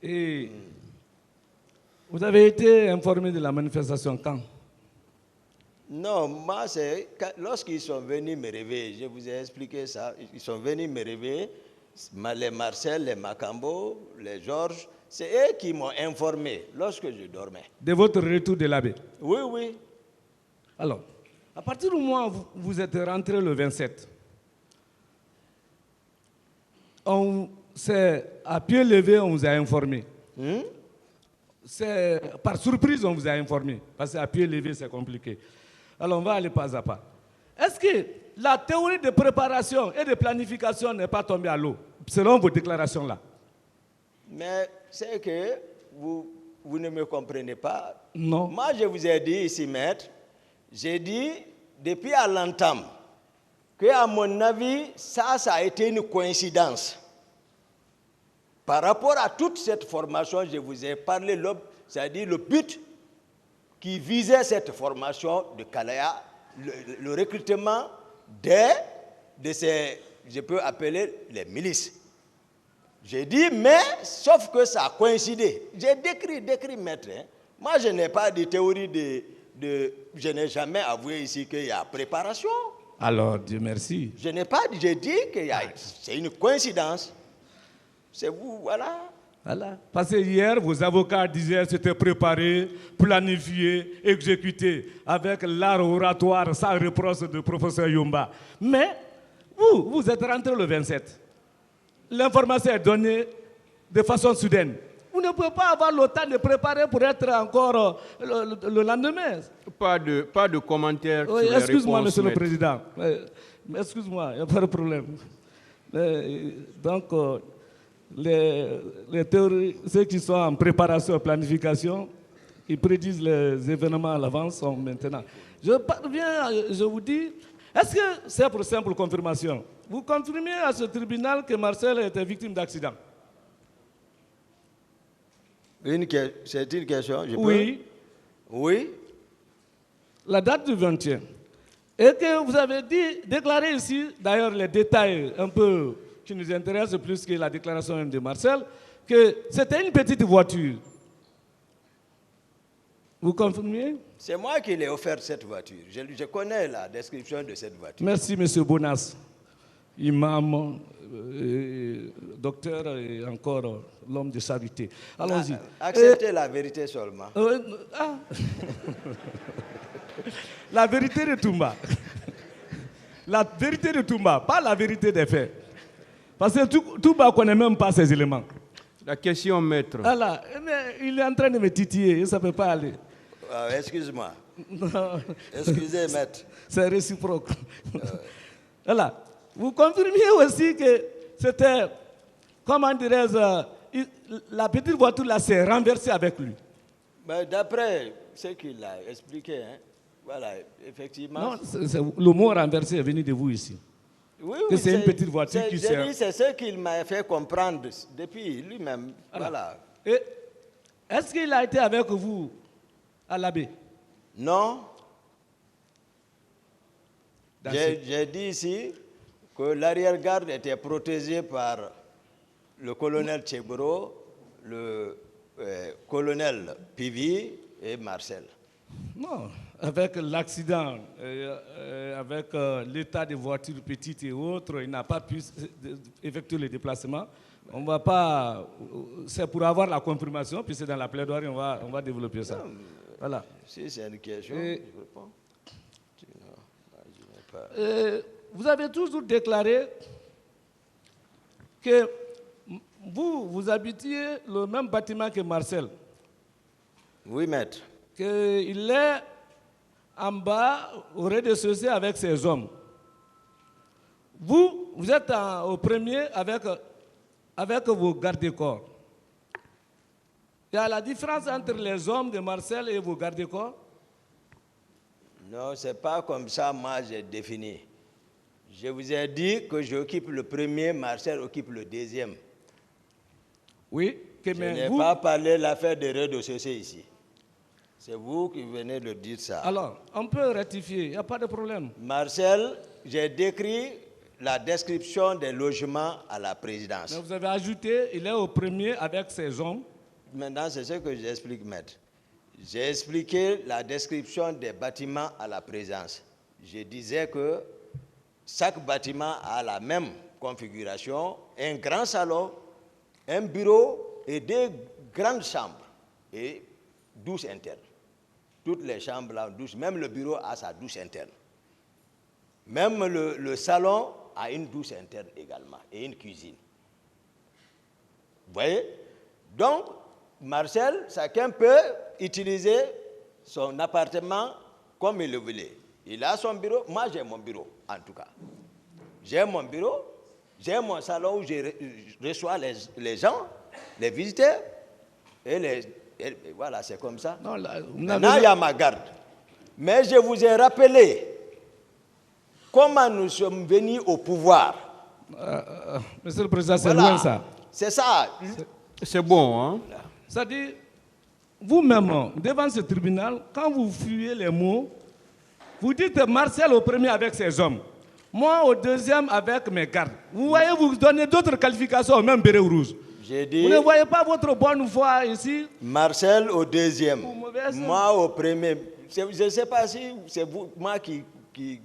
Et vous avez été informé de la manifestation quand? Non, moi, c'est lorsqu'ils sont venus me réveiller, je vous ai expliqué ça, ils sont venus me réveiller, les Marcel, les Macambo, les Georges, c'est eux qui m'ont informé lorsque je dormais. De votre retour de l'abbé? Oui, oui. Alors, à partir du moment où vous êtes rentré le 27, c'est à pied levé, on vous a informé. C'est par surprise, on vous a informé. Parce qu'à pied levé, c'est compliqué. Alors, on va aller pas à pas. Est-ce que la théorie de préparation et de planification n'est pas tombée à l'eau, selon vos déclarations là? Mais c'est que vous ne me comprenez pas. Non. Moi, je vous ai dit ici, maître, j'ai dit depuis à l'entame que, à mon avis, ça a été une coïncidence. Par rapport à toute cette formation, je vous ai parlé, c'est-à-dire le but qui visait cette formation de Kalaya, le recrutement de ces, je peux appeler les milices. J'ai dit, mais, sauf que ça a coïncidé. J'ai décrit, maître. Moi, je n'ai pas de théorie je n'ai jamais avoué ici qu'il y a préparation. Alors, Dieu merci. Je n'ai pas dit, j'ai dit que c'est une coïncidence. C'est vous, voilà. Voilà. Parce que hier, vos avocats disaient c'était préparé, planifié, exécuté, avec l'art oratoire sans reproche de professeur Yumba. Mais, vous êtes rentré le 27. L'information est donnée de façon soudaine. Vous ne pouvez pas avoir le temps de préparer pour être encore le lendemain. Pas de commentaires sur les réponses. Excuse-moi, Monsieur le Président. Excuse-moi, il n'y a pas de problème. Donc, les théories, ceux qui sont en préparation, planification, ils prédisent les événements à l'avance, sont maintenant. Je vous dis, est-ce que c'est pour simple confirmation? Vous confirmez à ce tribunal que Marcel était victime d'accident? C'est une question, je peux? Oui. Oui. La date du 21. Et que vous avez déclaré ici, d'ailleurs les détails un peu qui nous intéressent plus que la déclaration de Marcel, que c'était une petite voiture. Vous confirmez? C'est moi qui l'ai offert cette voiture. Je connais la description de cette voiture. Merci, M. Bonas, imam, docteur et encore l'homme de charité. Allons-y. Acceptez la vérité seulement. La vérité de Toumba. La vérité de Toumba, pas la vérité des faits. Parce que Toumba ne connaît même pas ces éléments. La question, maître. Voilà. Mais il est en train de me titiller, ça ne peut pas aller. Excuse-moi. Excusez, maître. C'est réciproque. Voilà. Vous confirmez aussi que c'était, comment dirais-je, la petite voiture là s'est renversée avec lui. D'après ce qu'il a expliqué, voilà, effectivement. Non, le mot renversé est venu de vous ici. Oui, que c'est une petite voiture qui sert. C'est ce qu'il m'a fait comprendre depuis lui-même. Voilà. Et est-ce qu'il a été avec vous à l'abbé? Non. J'ai dit ici que l'arrière-garde était protégée par le colonel Tchebro, le colonel Pivi et Marcel. Non, avec l'accident, avec l'état des voitures petites et autres, il n'a pas pu effectuer le déplacement. On va pas, c'est pour avoir la confirmation, puis c'est dans la plaidoirie, on va développer ça. Voilà. Si c'est une question, je réponds. Vous avez toujours déclaré que vous habitiez le même bâtiment que Marcel. Oui, maître. Qu'il est en bas, au rez-de-chaussée avec ses hommes. Vous êtes au premier avec vos gardes-corps. Il y a la différence entre les hommes de Marcel et vos gardes-corps? Non, ce n'est pas comme ça, moi, j'ai défini. Je vous ai dit que j'occupe le premier, Marcel occupe le deuxième. Oui. Je n'ai pas parlé de l'affaire de rez-de-chaussée ici. C'est vous qui venez de dire ça. Alors, on peut rectifier, il n'y a pas de problème. Marcel, j'ai décrit la description des logements à la présidence. Mais vous avez ajouté, il est au premier avec ses hommes. Maintenant, c'est ce que j'explique, maître. J'ai expliqué la description des bâtiments à la présidence. Je disais que chaque bâtiment a la même configuration, un grand salon, un bureau et deux grandes chambres et douche interne. Toutes les chambres ont douche, même le bureau a sa douche interne. Même le salon a une douche interne également et une cuisine. Vous voyez? Donc, Marcel, chacun peut utiliser son appartement comme il le voulait. Il a son bureau, moi j'ai mon bureau en tout cas. J'ai mon bureau, j'ai mon salon où je reçois les gens, les visiteurs, et voilà, c'est comme ça. Non, maintenant, il y a ma garde. Mais je vous ai rappelé comment nous sommes venus au pouvoir. Monsieur le Président, c'est loin ça. C'est ça. C'est bon, hein? C'est-à-dire, vous-même, devant ce tribunal, quand vous fuyez les mots, vous dites Marcel au premier avec ses hommes, moi au deuxième avec mes gardes. Vous voyez, vous donnez d'autres qualifications au même béret rouge. J'ai dit, vous ne voyez pas votre bonne foi ici? Marcel au deuxième, moi au premier. Je ne sais pas si c'est moi qui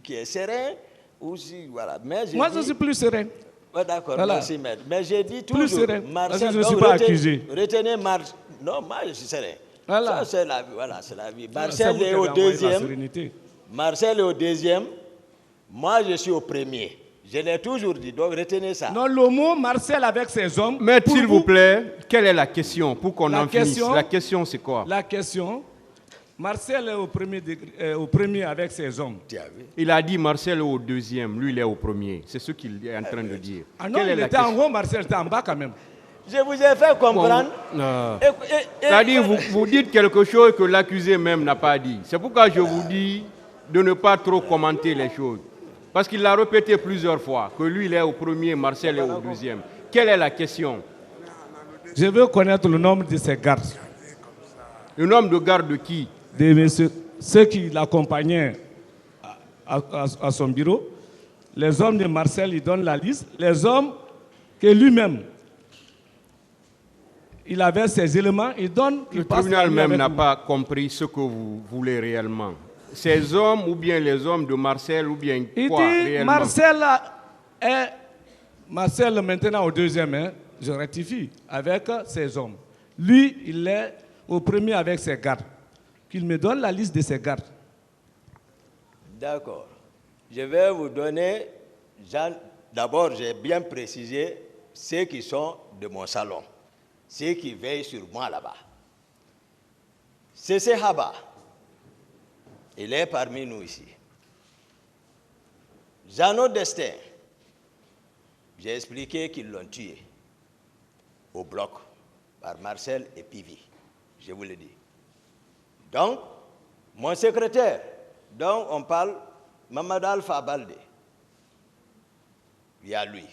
est serein ou si, voilà. Mais moi, je suis plus serein. Oh, d'accord, voilà. Merci, maître. Mais j'ai dit toujours, plus serein, Marcel, parce que je ne suis pas accusé. Retenez Marcel. Non, moi je suis serein. Voilà. Ça, c'est la vie. Voilà, c'est la vie. Marcel est au deuxième. Marcel est au deuxième. Moi, je suis au premier. Je l'ai toujours dit, donc retenez ça. Non, le mot Marcel avec ses hommes. Mais s'il vous plaît, quelle est la question pour qu'on en finisse? La question, c'est quoi? La question, Marcel est au premier avec ses hommes. Il a dit Marcel est au deuxième, lui il est au premier. C'est ce qu'il est en train de dire. Ah non, il était en haut, Marcel était en bas quand même. Je vous ai fait comprendre. C'est-à-dire, vous dites quelque chose que l'accusé même n'a pas dit. C'est pourquoi je vous dis de ne pas trop commenter les choses. Parce qu'il l'a répété plusieurs fois, que lui il est au premier, Marcel est au deuxième. Quelle est la question? Je veux connaître le nombre de ses gardes. Le nombre de gardes de qui? De ceux qui l'accompagnaient à son bureau. Les hommes de Marcel, il donne la liste. Les hommes que lui-même, il avait ses éléments, il donne... Le tribunal même n'a pas compris ce que vous voulez réellement. Ces hommes ou bien les hommes de Marcel ou bien quoi réellement? Marcel maintenant au deuxième, hein, je rectifie, avec ses hommes. Lui, il est au premier avec ses gardes. Qu'il me donne la liste de ses gardes. D'accord. Je vais vous donner, d'abord j'ai bien précisé ceux qui sont de mon salon, ceux qui veillent sur moi là-bas. C'est Haba. Il est parmi nous ici. Jeannot Destin, j'ai expliqué qu'ils l'ont tué au bloc par Marcel et Pivi. Je vous l'ai dit. Donc, mon secrétaire, dont on parle, Mamadou Alpha Baldé, il y a lui.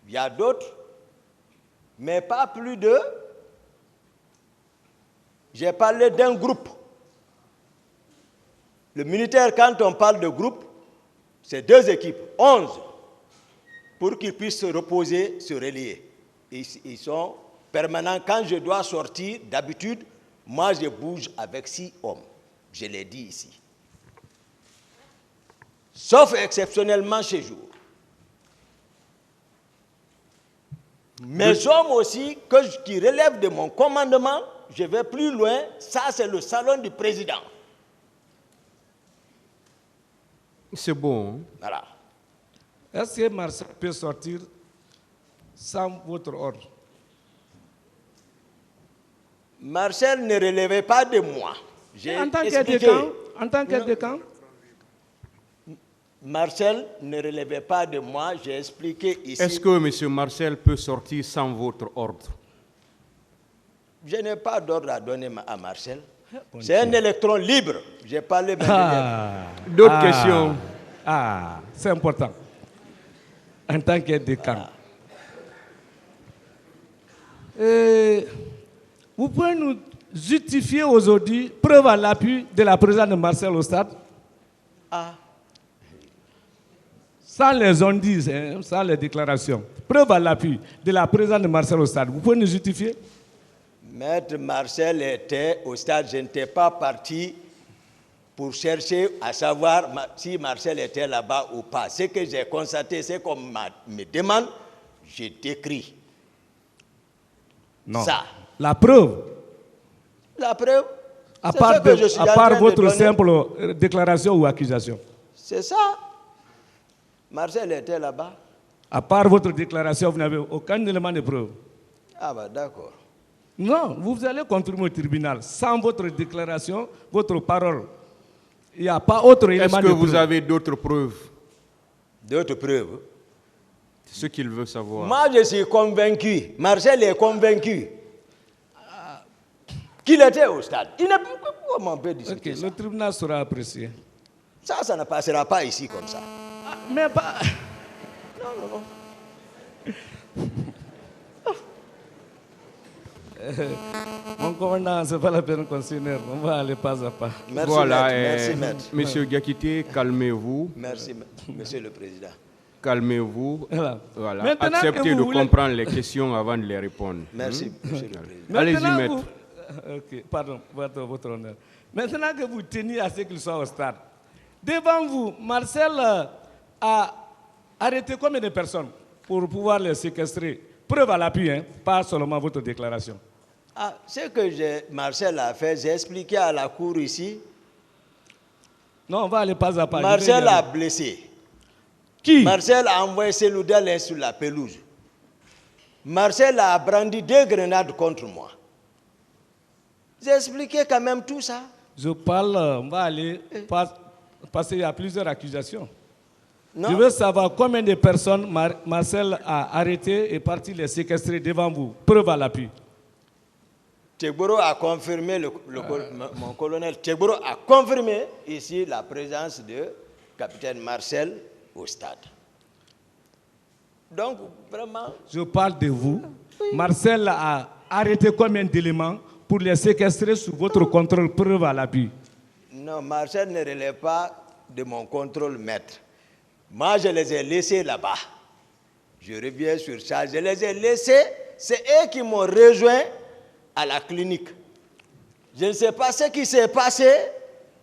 Il y a d'autres, mais pas plus de... J'ai parlé d'un groupe. Le militaire, quand on parle de groupe, c'est 2 équipes, 11, pour qu'ils puissent se reposer, se relier. Ils sont permanents. Quand je dois sortir, d'habitude, moi je bouge avec 6 hommes. Je l'ai dit ici. Sauf exceptionnellement chez jour. Mes hommes aussi, qui relèvent de mon commandement, je vais plus loin, ça c'est le salon du président. C'est bon. Hein? Voilà. Est-ce que Marcel peut sortir sans votre ordre? Marcel ne relevait pas de moi. En tant qu'aide de camp? Marcel ne relevait pas de moi, j'ai expliqué ici. Est-ce que M. Marcel peut sortir sans votre ordre? Je n'ai pas d'ordre à donner à Marcel. C'est un électron libre. J'ai parlé d'autres questions. C'est important. En tant qu'aide de camp. Vous pouvez nous justifier aujourd'hui, preuve à l'appui de la présence de Marcel au stade? sans les on-dit, sans les déclarations, preuve à l'appui de la présence de Marcel au stade, vous pouvez nous justifier? Maître Marcel était au stade, je n'étais pas parti pour chercher à savoir si Marcel était là-bas ou pas. Ce que j'ai constaté, c'est qu'on me demande, je décris. Non. Ça. La preuve? La preuve, à part votre simple déclaration ou accusation? C'est ça. Marcel était là-bas. À part votre déclaration, vous n'avez aucun élément de preuve? Ah bah d'accord. Non, vous allez confirmer au tribunal. Sans votre déclaration, votre parole, il n'y a pas autre élément de preuve. Est-ce que vous avez d'autres preuves? D'autres preuves? C'est ce qu'il veut savoir. Moi, je suis convaincu. Marcel est convaincu qu'il était au stade. Il n'est pas comment on peut discuter ça. Le tribunal sera apprécié. Ça ne passera pas ici comme ça. Mais pas... Non. Mon commandant, ce n'est pas la peine qu'on s'énerve. On va aller pas à pas. Merci, voilà, maître. Merci, maître. Monsieur Gakité, calmez-vous. Merci, monsieur le président. Calmez-vous. Voilà. Maintenant Acceptez de comprendre les questions avant de les répondre. Merci, monsieur le président. Allez-y, maître. Ok, pardon, votre honneur. Maintenant que vous teniez à ce qu'il soit au stade, devant vous, Marcel a arrêté combien de personnes pour pouvoir les séquestrer? Preuve à l'appui, hein, pas seulement votre déclaration. Ce que Marcel a fait, j'ai expliqué à la cour ici. Non, on va aller pas à pas. Marcel a blessé. Qui? Marcel a envoyé Seloudal sur la pelouse. Marcel a brandi 2 grenades contre moi. J'ai expliqué quand même tout ça. Je parle, on va aller parce qu'il y a plusieurs accusations. Non. Je veux savoir combien de personnes Marcel a arrêté et parti les séquestrer devant vous. Preuve à l'appui. Tchegboro a confirmé, mon colonel Tchegboro a confirmé ici la présence de capitaine Marcel au stade. Donc, vraiment... Je parle de vous. Marcel a arrêté combien d'éléments pour les séquestrer sous votre contrôle? Preuve à l'appui. Non, Marcel ne relève pas de mon contrôle, maître. Moi, je les ai laissés là-bas. Je reviens sur ça. Je les ai laissés. C'est eux qui m'ont rejoint à la clinique. Je ne sais pas ce qui s'est passé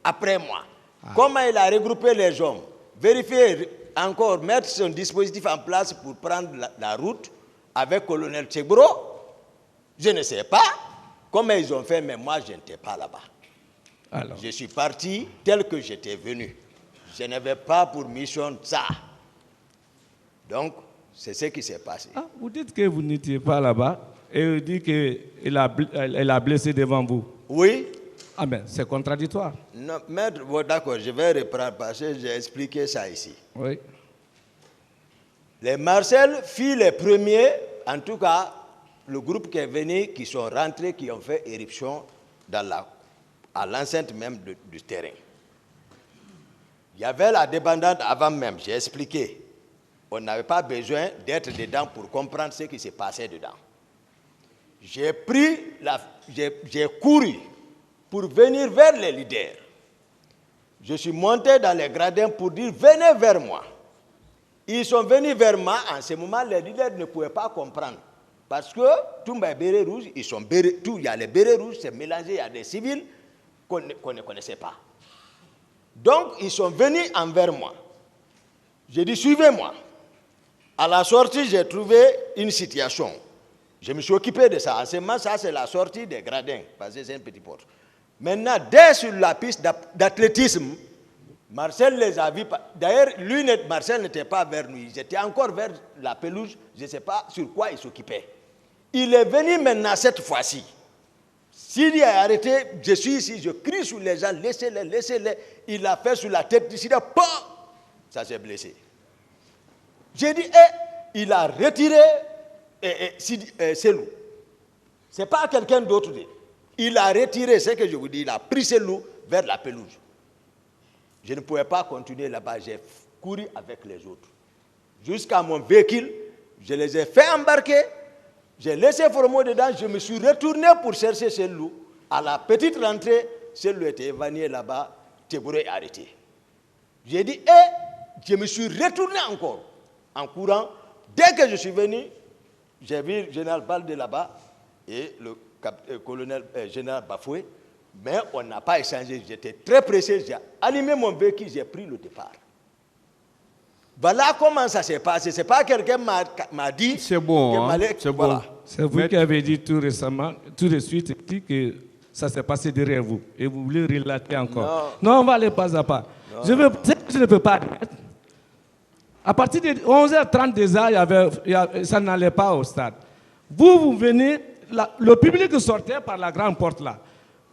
après moi. Comment il a regroupé les hommes. Vérifier encore, mettre son dispositif en place pour prendre la route avec le colonel Tchegbro. Je ne sais pas comment ils ont fait, mais moi, je n'étais pas là-bas. Alors. Je suis parti tel que j'étais venu. Je n'avais pas pour mission ça. Donc, c'est ce qui s'est passé. Vous dites que vous n'étiez pas là-bas et vous dites qu'elle a blessé devant vous. Oui. Ah ben, c'est contradictoire. Non, maître, d'accord, je vais reprendre parce que j'ai expliqué ça ici. Oui. Les Marcel furent les premiers, en tout cas, le groupe qui est venu, qui sont rentrés, qui ont fait éruption à l'enceinte même du terrain. Il y avait la débandade avant même, j'ai expliqué. On n'avait pas besoin d'être dedans pour comprendre ce qui s'est passé dedans. J'ai couru pour venir vers les leaders. Je suis monté dans les gradins pour dire, venez vers moi. Ils sont venus vers moi, en ce moment, les leaders ne pouvaient pas comprendre. Parce que tout les bérets rouges, il y a les bérets rouges, c'est mélangé, il y a des civils qu'on ne connaissait pas. Donc, ils sont venus envers moi. J'ai dit, suivez-moi. À la sortie, j'ai trouvé une situation. Je me suis occupé de ça. En ce moment, ça, c'est la sortie des gradins, parce que c'est une petite porte. Maintenant, dès sur la piste d'athlétisme, Marcel les a vus. D'ailleurs, Marcel n'était pas vers nous. Ils étaient encore vers la pelouse. Je ne sais pas sur quoi il s'occupait. Il est venu maintenant cette fois-ci. S'il est arrêté, je suis ici, je crie sur les gens, laissez-les, laissez-les. Il a fait sur la tête d'ici, ça s'est blessé. J'ai dit, il a retiré Selou. Ce n'est pas quelqu'un d'autre. Il a retiré, c'est ce que je vous dis, il a pris Selou vers la pelouse. Je ne pouvais pas continuer là-bas, j'ai couru avec les autres. Jusqu'à mon véhicule, je les ai fait embarquer. J'ai laissé Formo dedans, je me suis retourné pour chercher Selou. À la petite rentrée, Selou était évanoui là-bas, Tchegboro est arrêté. J'ai dit, je me suis retourné encore en courant. Dès que je suis venu, j'ai vu le général Balde là-bas et le colonel général Bafoué, mais on n'a pas échangé. J'étais très pressé, j'ai allumé mon véhicule, j'ai pris le départ. Voilà comment ça s'est passé. C'est pas quelqu'un m'a dit. C'est bon, hein? C'est voilà. bon. C'est vous qui avez dit tout récemment, tout de suite, dit que ça s'est passé derrière vous. Et vous voulez relater encore. Non, on va aller pas à pas. Je ne peux pas. À partir de 11h30 déjà, ça n'allait pas au stade. Vous venez, le public sortait par la grande porte là.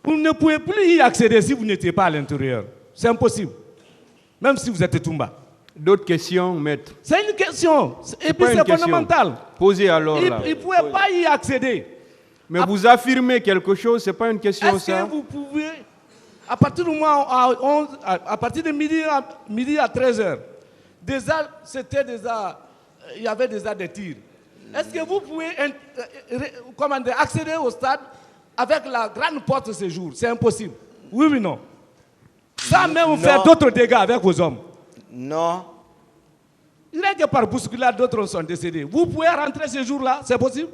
Vous ne pouvez plus y accéder si vous n'étiez pas à l'intérieur. C'est impossible. Même si vous êtes Toumba. D'autres questions, maître? C'est une question. Et puis c'est fondamental. Posez alors là. Il ne pouvait pas y accéder. Mais vous affirmez quelque chose, ce n'est pas une question ça? Est-ce que vous pouvez, à partir du moment à partir de midi à 13h, déjà, il y avait déjà des tirs. Est-ce que vous pouvez accéder au stade avec la grande porte de séjour? C'est impossible. Oui ou non? Ça même faire d'autres dégâts avec vos hommes. Non. Rien que par bousculade, d'autres sont décédés. Vous pouvez rentrer ce jour-là, c'est possible?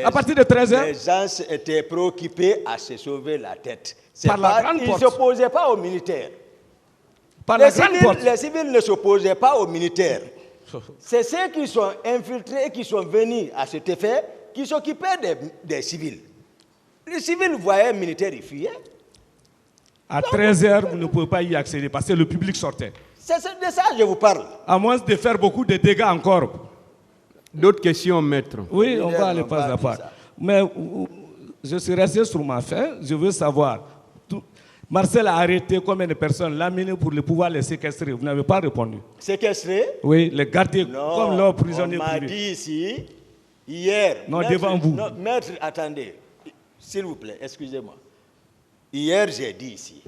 À partir de 13h? Les gens étaient préoccupés à se sauver la tête. Par la grande porte. Ils ne s'opposaient pas aux militaires. Par la grande porte. Les civils ne s'opposaient pas aux militaires. C'est ceux qui sont infiltrés, qui sont venus à cet effet, qui s'occupaient des civils. Les civils voyaient un militaire, ils fuyaient. À 13h, vous ne pouvez pas y accéder parce que le public sortait. C'est de ça que je vous parle. À moins de faire beaucoup de dégâts encore. D'autres questions, maître? Oui, on va aller pas à pas. Mais je suis resté sur ma faim. Je veux savoir. Marcel a arrêté combien de personnes, l'a amené pour pouvoir les séquestrer. Vous n'avez pas répondu. Séquestrer? Oui, les garder comme leurs prisonniers privés. On m'a dit ici, hier. Non, devant vous. Non, maître, attendez. S'il vous plaît, excusez-moi. Hier, j'ai dit ici,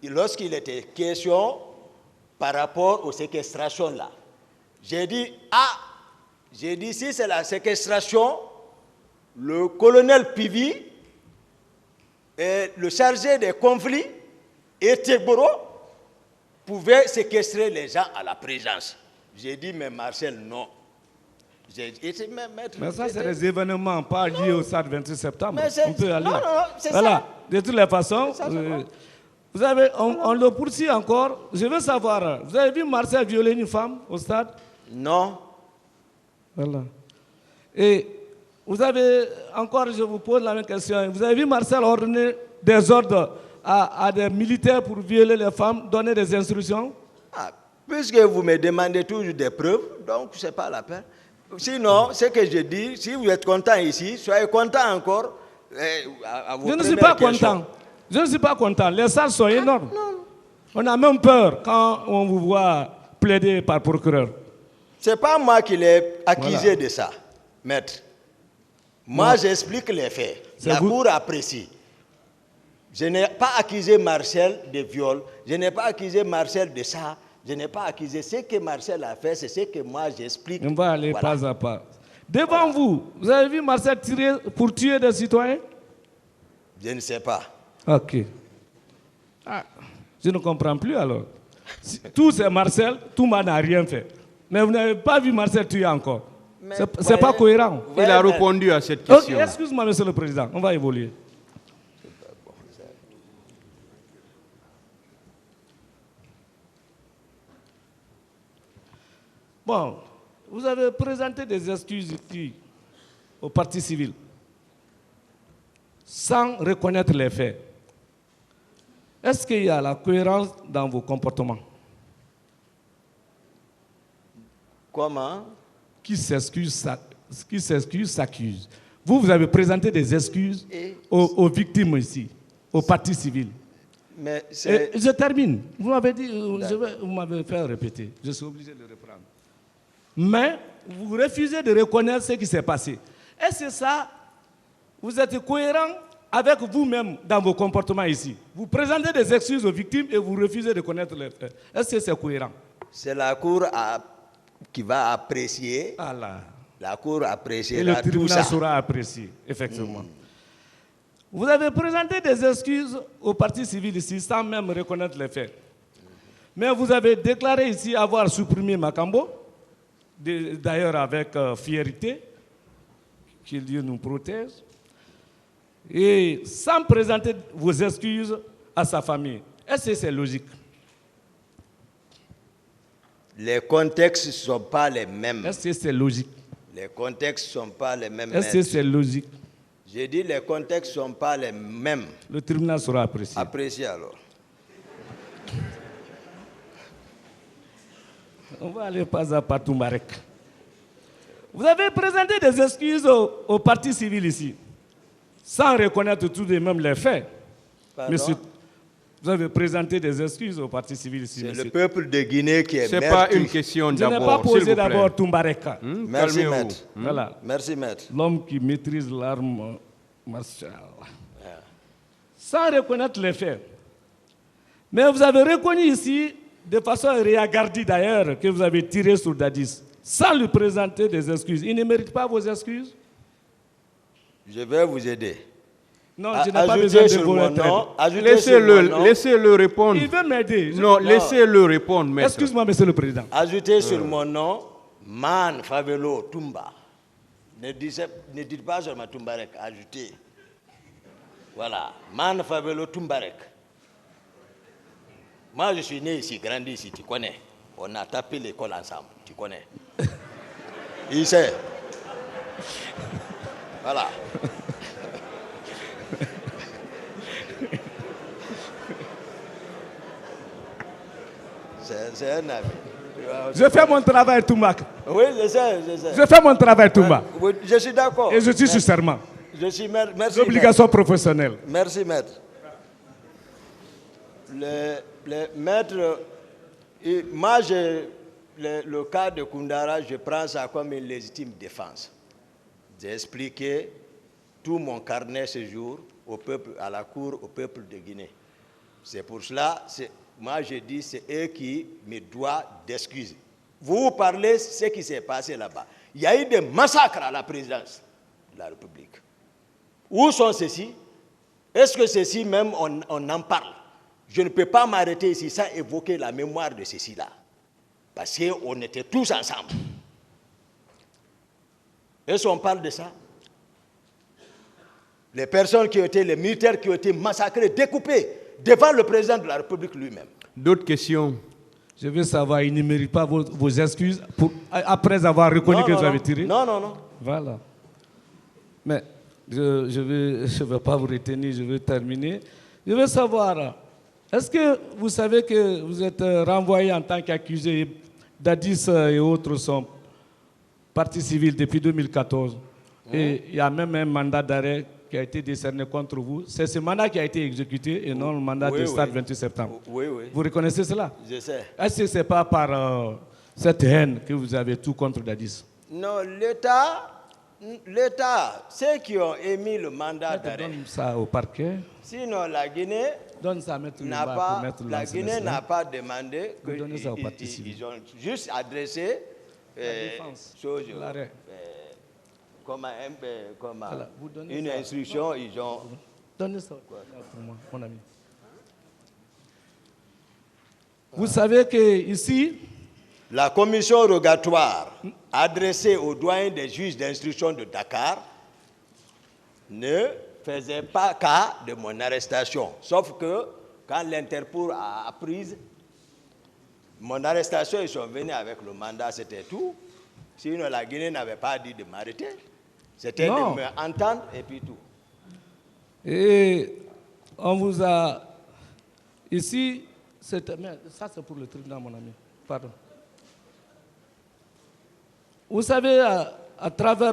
lorsqu'il était question par rapport aux séquestrations là, j'ai dit, si c'est la séquestration, le colonel Pivi, le chargé des conflits, et Tegboro, pouvait séquestrer les gens à la présence. J'ai dit, mais Marcel, non. Mais ça, c'est des événements pas liés au stade 26 septembre. On peut aller. Non, c'est voilà. ça. De toutes les façons, vous avez, on le poursuit encore. Je veux savoir, vous avez vu Marcel violer une femme au stade? Non. Voilà. Et vous avez, encore, je vous pose la même question, vous avez vu Marcel ordonner des ordres à des militaires pour violer les femmes, donner des instructions? Puisque vous me demandez toujours des preuves, donc ce n'est pas la peine. Sinon, ce que je dis, si vous êtes content ici, soyez content encore. Je ne suis pas content. Je ne suis pas content. Les salles sont énormes. On a même peur quand on vous voit plaider par procureur. Ce n'est pas moi qui l'ai accusé de ça, maître. Moi, j'explique les faits. La Cour apprécie. Je n'ai pas accusé Marcel de viol. Je n'ai pas accusé Marcel de ça. Je n'ai pas accusé. Ce que Marcel a fait, c'est ce que moi j'explique. On va aller pas à pas. Devant vous, vous avez vu Marcel tirer pour tuer des citoyens? Je ne sais pas. Ok. Je ne comprends plus alors. Tout c'est Marcel, tout le monde n'a rien fait. Mais vous n'avez pas vu Marcel tuer encore. Ce n'est pas cohérent. Il a répondu à cette question. Excuse-moi, Monsieur le Président, on va évoluer. Bon, vous avez présenté des excuses ici au parti civil sans reconnaître les faits. Est-ce qu'il y a la cohérence dans vos comportements? Comment? Qui s'excuse s'accuse. Vous avez présenté des excuses aux victimes ici, au parti civil. Mais je termine. Vous m'avez dit, vous m'avez fait répéter. Je suis obligé de le reprendre. Mais vous refusez de reconnaître ce qui s'est passé. Est-ce que ça, vous êtes cohérent avec vous-même dans vos comportements ici? Vous présentez des excuses aux victimes et vous refusez de reconnaître les faits. Est-ce que c'est cohérent? C'est la Cour qui va apprécier. La Cour appréciera tout ça. Et le tribunal saura apprécier, effectivement. Vous avez présenté des excuses au parti civil ici sans même reconnaître les faits. Mais vous avez déclaré ici avoir supprimé Makambo, d'ailleurs avec fierté, que Dieu nous protège, et sans présenter vos excuses à sa famille. Est-ce que c'est logique? Les contextes ne sont pas les mêmes. Est-ce que c'est logique? Les contextes ne sont pas les mêmes. Est-ce que c'est logique? J'ai dit les contextes ne sont pas les mêmes. Le tribunal sera apprécié. Apprécié alors. On va aller pas à pas Toumbarek. Vous avez présenté des excuses au parti civil ici, sans reconnaître tout de même les faits. Pardon? Monsieur, vous avez présenté des excuses au parti civil ici. C'est monsieur. le peuple de Guinée qui est Ce n'est maître. pas une question Je n'ai pas d'abord, s'il posé vous plaît. d'abord Toumbareka. Merci, Calmez-vous. maître. Voilà. Merci, maître. L'homme qui maîtrise l'arme martiale. Sans reconnaître les faits. Mais vous avez reconnu ici, de façon réagardie d'ailleurs, que vous avez tiré sur Dadis, sans lui présenter des excuses. Il ne mérite pas vos excuses? Je vais vous aider. Non, je n'ai pas besoin de votre aide. Laissez-le répondre. Il veut m'aider. Non, laissez-le répondre, maître. Excuse-moi, monsieur le président. Ajoutez sur mon nom Man Favelo Toumba. Ne dites pas seulement Toumbarek, ajoutez. Voilà, Man Favelo Toumbarek. Moi, je suis né ici, grandi ici, tu connais. On a tapé l'école ensemble, tu connais. Il sait. Voilà. C'est un ami. Je fais mon travail, Toumba. Oui, je sais. Je fais mon travail, Toumba. Oui, je suis d'accord. Et je suis sur serment. Je suis merci. L'obligation professionnelle. Merci, maître. Le maître, moi, le cas de Koundara, je prends ça comme une légitime défense. J'ai expliqué tout mon carnet ce jour au peuple, à la cour, au peuple de Guinée. C'est pour cela, moi je dis, c'est eux qui me doivent d'excuses. Vous parlez de ce qui s'est passé là-bas. Il y a eu des massacres à la présidence de la République. Où sont ceux-ci? Est-ce que ceux-ci même, on en parle? Je ne peux pas m'arrêter ici sans évoquer la mémoire de ceux-ci-là. Parce qu'on était tous ensemble. Est-ce qu'on parle de ça? Les personnes qui ont été, les militaires qui ont été massacrés, découpés devant le président de la République lui-même. D'autres questions? Je veux savoir, il ne mérite pas vos excuses après avoir reconnu que vous avez tiré? Non. Voilà. Mais je ne vais pas vous retenir, je veux terminer. Je veux savoir, est-ce que vous savez que vous êtes renvoyé en tant qu'accusé? Dadis et autres sont partie civile depuis 2014. Et il y a même un mandat d'arrêt qui a été décerné contre vous. C'est ce mandat qui a été exécuté et non le mandat du stade 28 septembre. Oui. Vous reconnaissez cela? Je sais. Est-ce que ce n'est pas par cette haine que vous avez tout contre Dadis? Non, l'État, ceux qui ont émis le mandat d'arrêt. Donne ça au parquet. Sinon, la Guinée Donne ça à Maître Lumba pour Maître la Guinée n'a pas demandé que donnez ça au parti civil. ils ont juste adressé chose, l'arrêt. Voilà, vous donnez une ça. instruction, ils ont... Donnez ça pour moi, mon ami. Vous savez qu'ici, La commission rogatoire adressée aux doyens des juges d'instruction de Dakar ne faisait pas cas de mon arrestation. Sauf que quand l'Interpol a appris mon arrestation, ils sont venus avec le mandat, c'était tout. Sinon, la Guinée n'avait pas dit de m'arrêter. C'était de m'entendre et puis tout. et on vous a... Ici, ça c'est pour le tribunal, mon ami. Pardon. Vous savez, à travers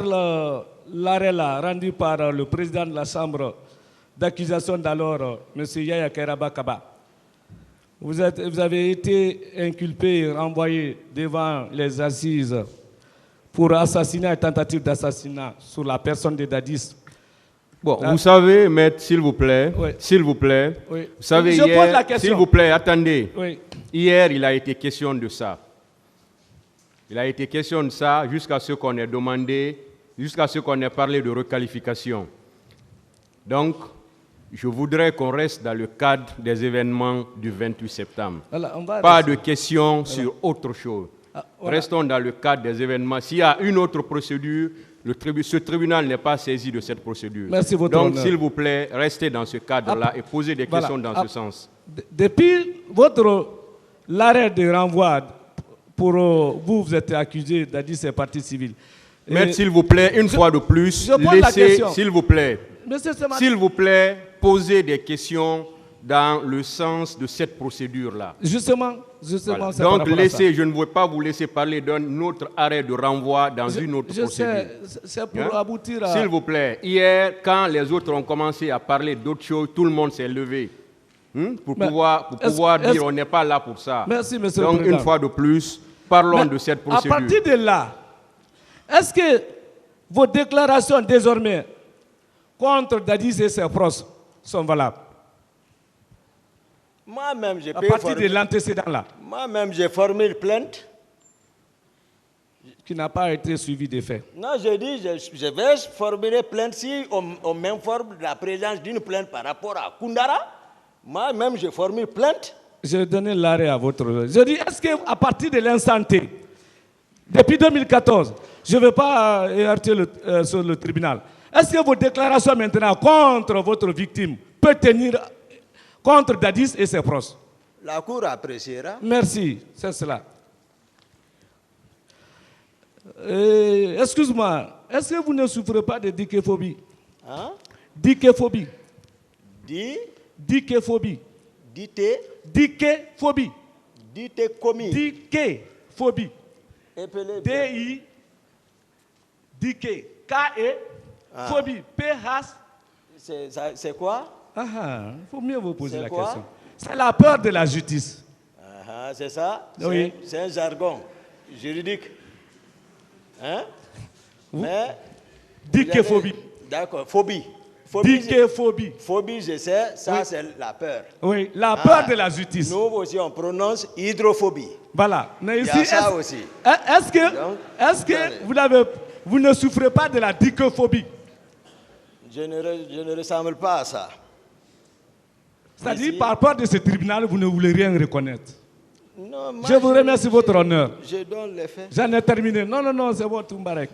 l'arrêt là, rendu par le président de la Chambre d'accusation d'alors, M. Yaya Kairaba Kaba, vous avez été inculpé et renvoyé devant les assises pour assassinat et tentative d'assassinat sur la personne de Dadis. Bon, vous savez, maître, s'il vous plaît, Oui. s'il vous plaît, Oui. vous savez, Je pose la hier, question. s'il vous plaît, attendez. Oui. Hier, il a été question de ça. Il a été question de ça jusqu'à ce qu'on ait demandé, jusqu'à ce qu'on ait parlé de requalification. Donc, je voudrais qu'on reste dans le cadre des événements du 28 septembre. Voilà, on va Pas rester. de questions sur autre chose. Voilà. Restons dans le cadre des événements. S'il y a une autre procédure, ce tribunal n'est pas saisi de cette procédure. Merci, votre Donc, honneur. s'il vous plaît, restez dans ce cadre-là et posez des Voilà. questions dans ce sens. Depuis l'arrêt de renvoi, pour vous êtes accusé d'Addis et partie civile. Maître, s'il vous plaît, une fois de plus, je pose la laissez, question. s'il vous plaît, Monsieur Semane, s'il vous plaît, posez des questions dans le sens de cette procédure-là. justement, Voilà. c'est par Donc, rapport à ça. je ne veux pas vous laisser parler d'un autre arrêt de renvoi dans une autre Je procédure. sais, c'est pour Hein? aboutir à... S'il vous plaît, hier, quand les autres ont commencé à parler d'autres choses, tout le monde s'est levé. Pour Mais pouvoir est-ce- dire on n'est pas là pour ça. Merci, monsieur le Donc, Président. une fois de plus, parlons Mais de cette à procédure. partir de là, est-ce que vos déclarations désormais contre Dadis et ses proches sont valables? Moi-même, À partir de l'antécédent-là, Moi-même, j'ai formé une plainte. qui n'a pas été suivi des faits. Non, je dis, je vais formuler plainte si on m'informe de la présence d'une plainte par rapport à Koundara. Moi-même, j'ai formé plainte. Je vais donner l'arrêt à votre... Je dis, est-ce qu'à partir de l'instant T, depuis 2014, je ne vais pas heurter sur le tribunal, est-ce que vos déclarations maintenant contre votre victime peuvent tenir contre Dadis et ses proches? La Cour appréciera. Merci, c'est cela. Excuse-moi, est-ce que vous ne souffrez pas de dicéphobie? Hein? Dicéphobie. Dicéphobie. Dicéphobie. Commis. Dicéphobie. Appelez bien. D-I. Dicé. K-E. Phobie. P-H. C'est quoi? Il faut mieux vous poser C'est la quoi? question. C'est la peur de la justice. C'est ça? Oui. C'est un jargon juridique. Hein? Mais... Dicéphobie. D'accord. Phobie. Dicéphobie. Phobie, je sais, ça c'est la peur. Oui, la peur de la justice. Nous aussi, on prononce hydrophobie. Voilà. Mais Il y ici, a ça aussi. Est-ce Donc, que vous ne souffrez pas de la dicéphobie? Je ne ressemble pas à ça. C'est-à-dire, par peur de ce tribunal, vous ne voulez rien reconnaître. Non, moi, Je vous remercie, votre honneur. Je donne les faits. J'en ai terminé. Non, c'est votre Mbarek.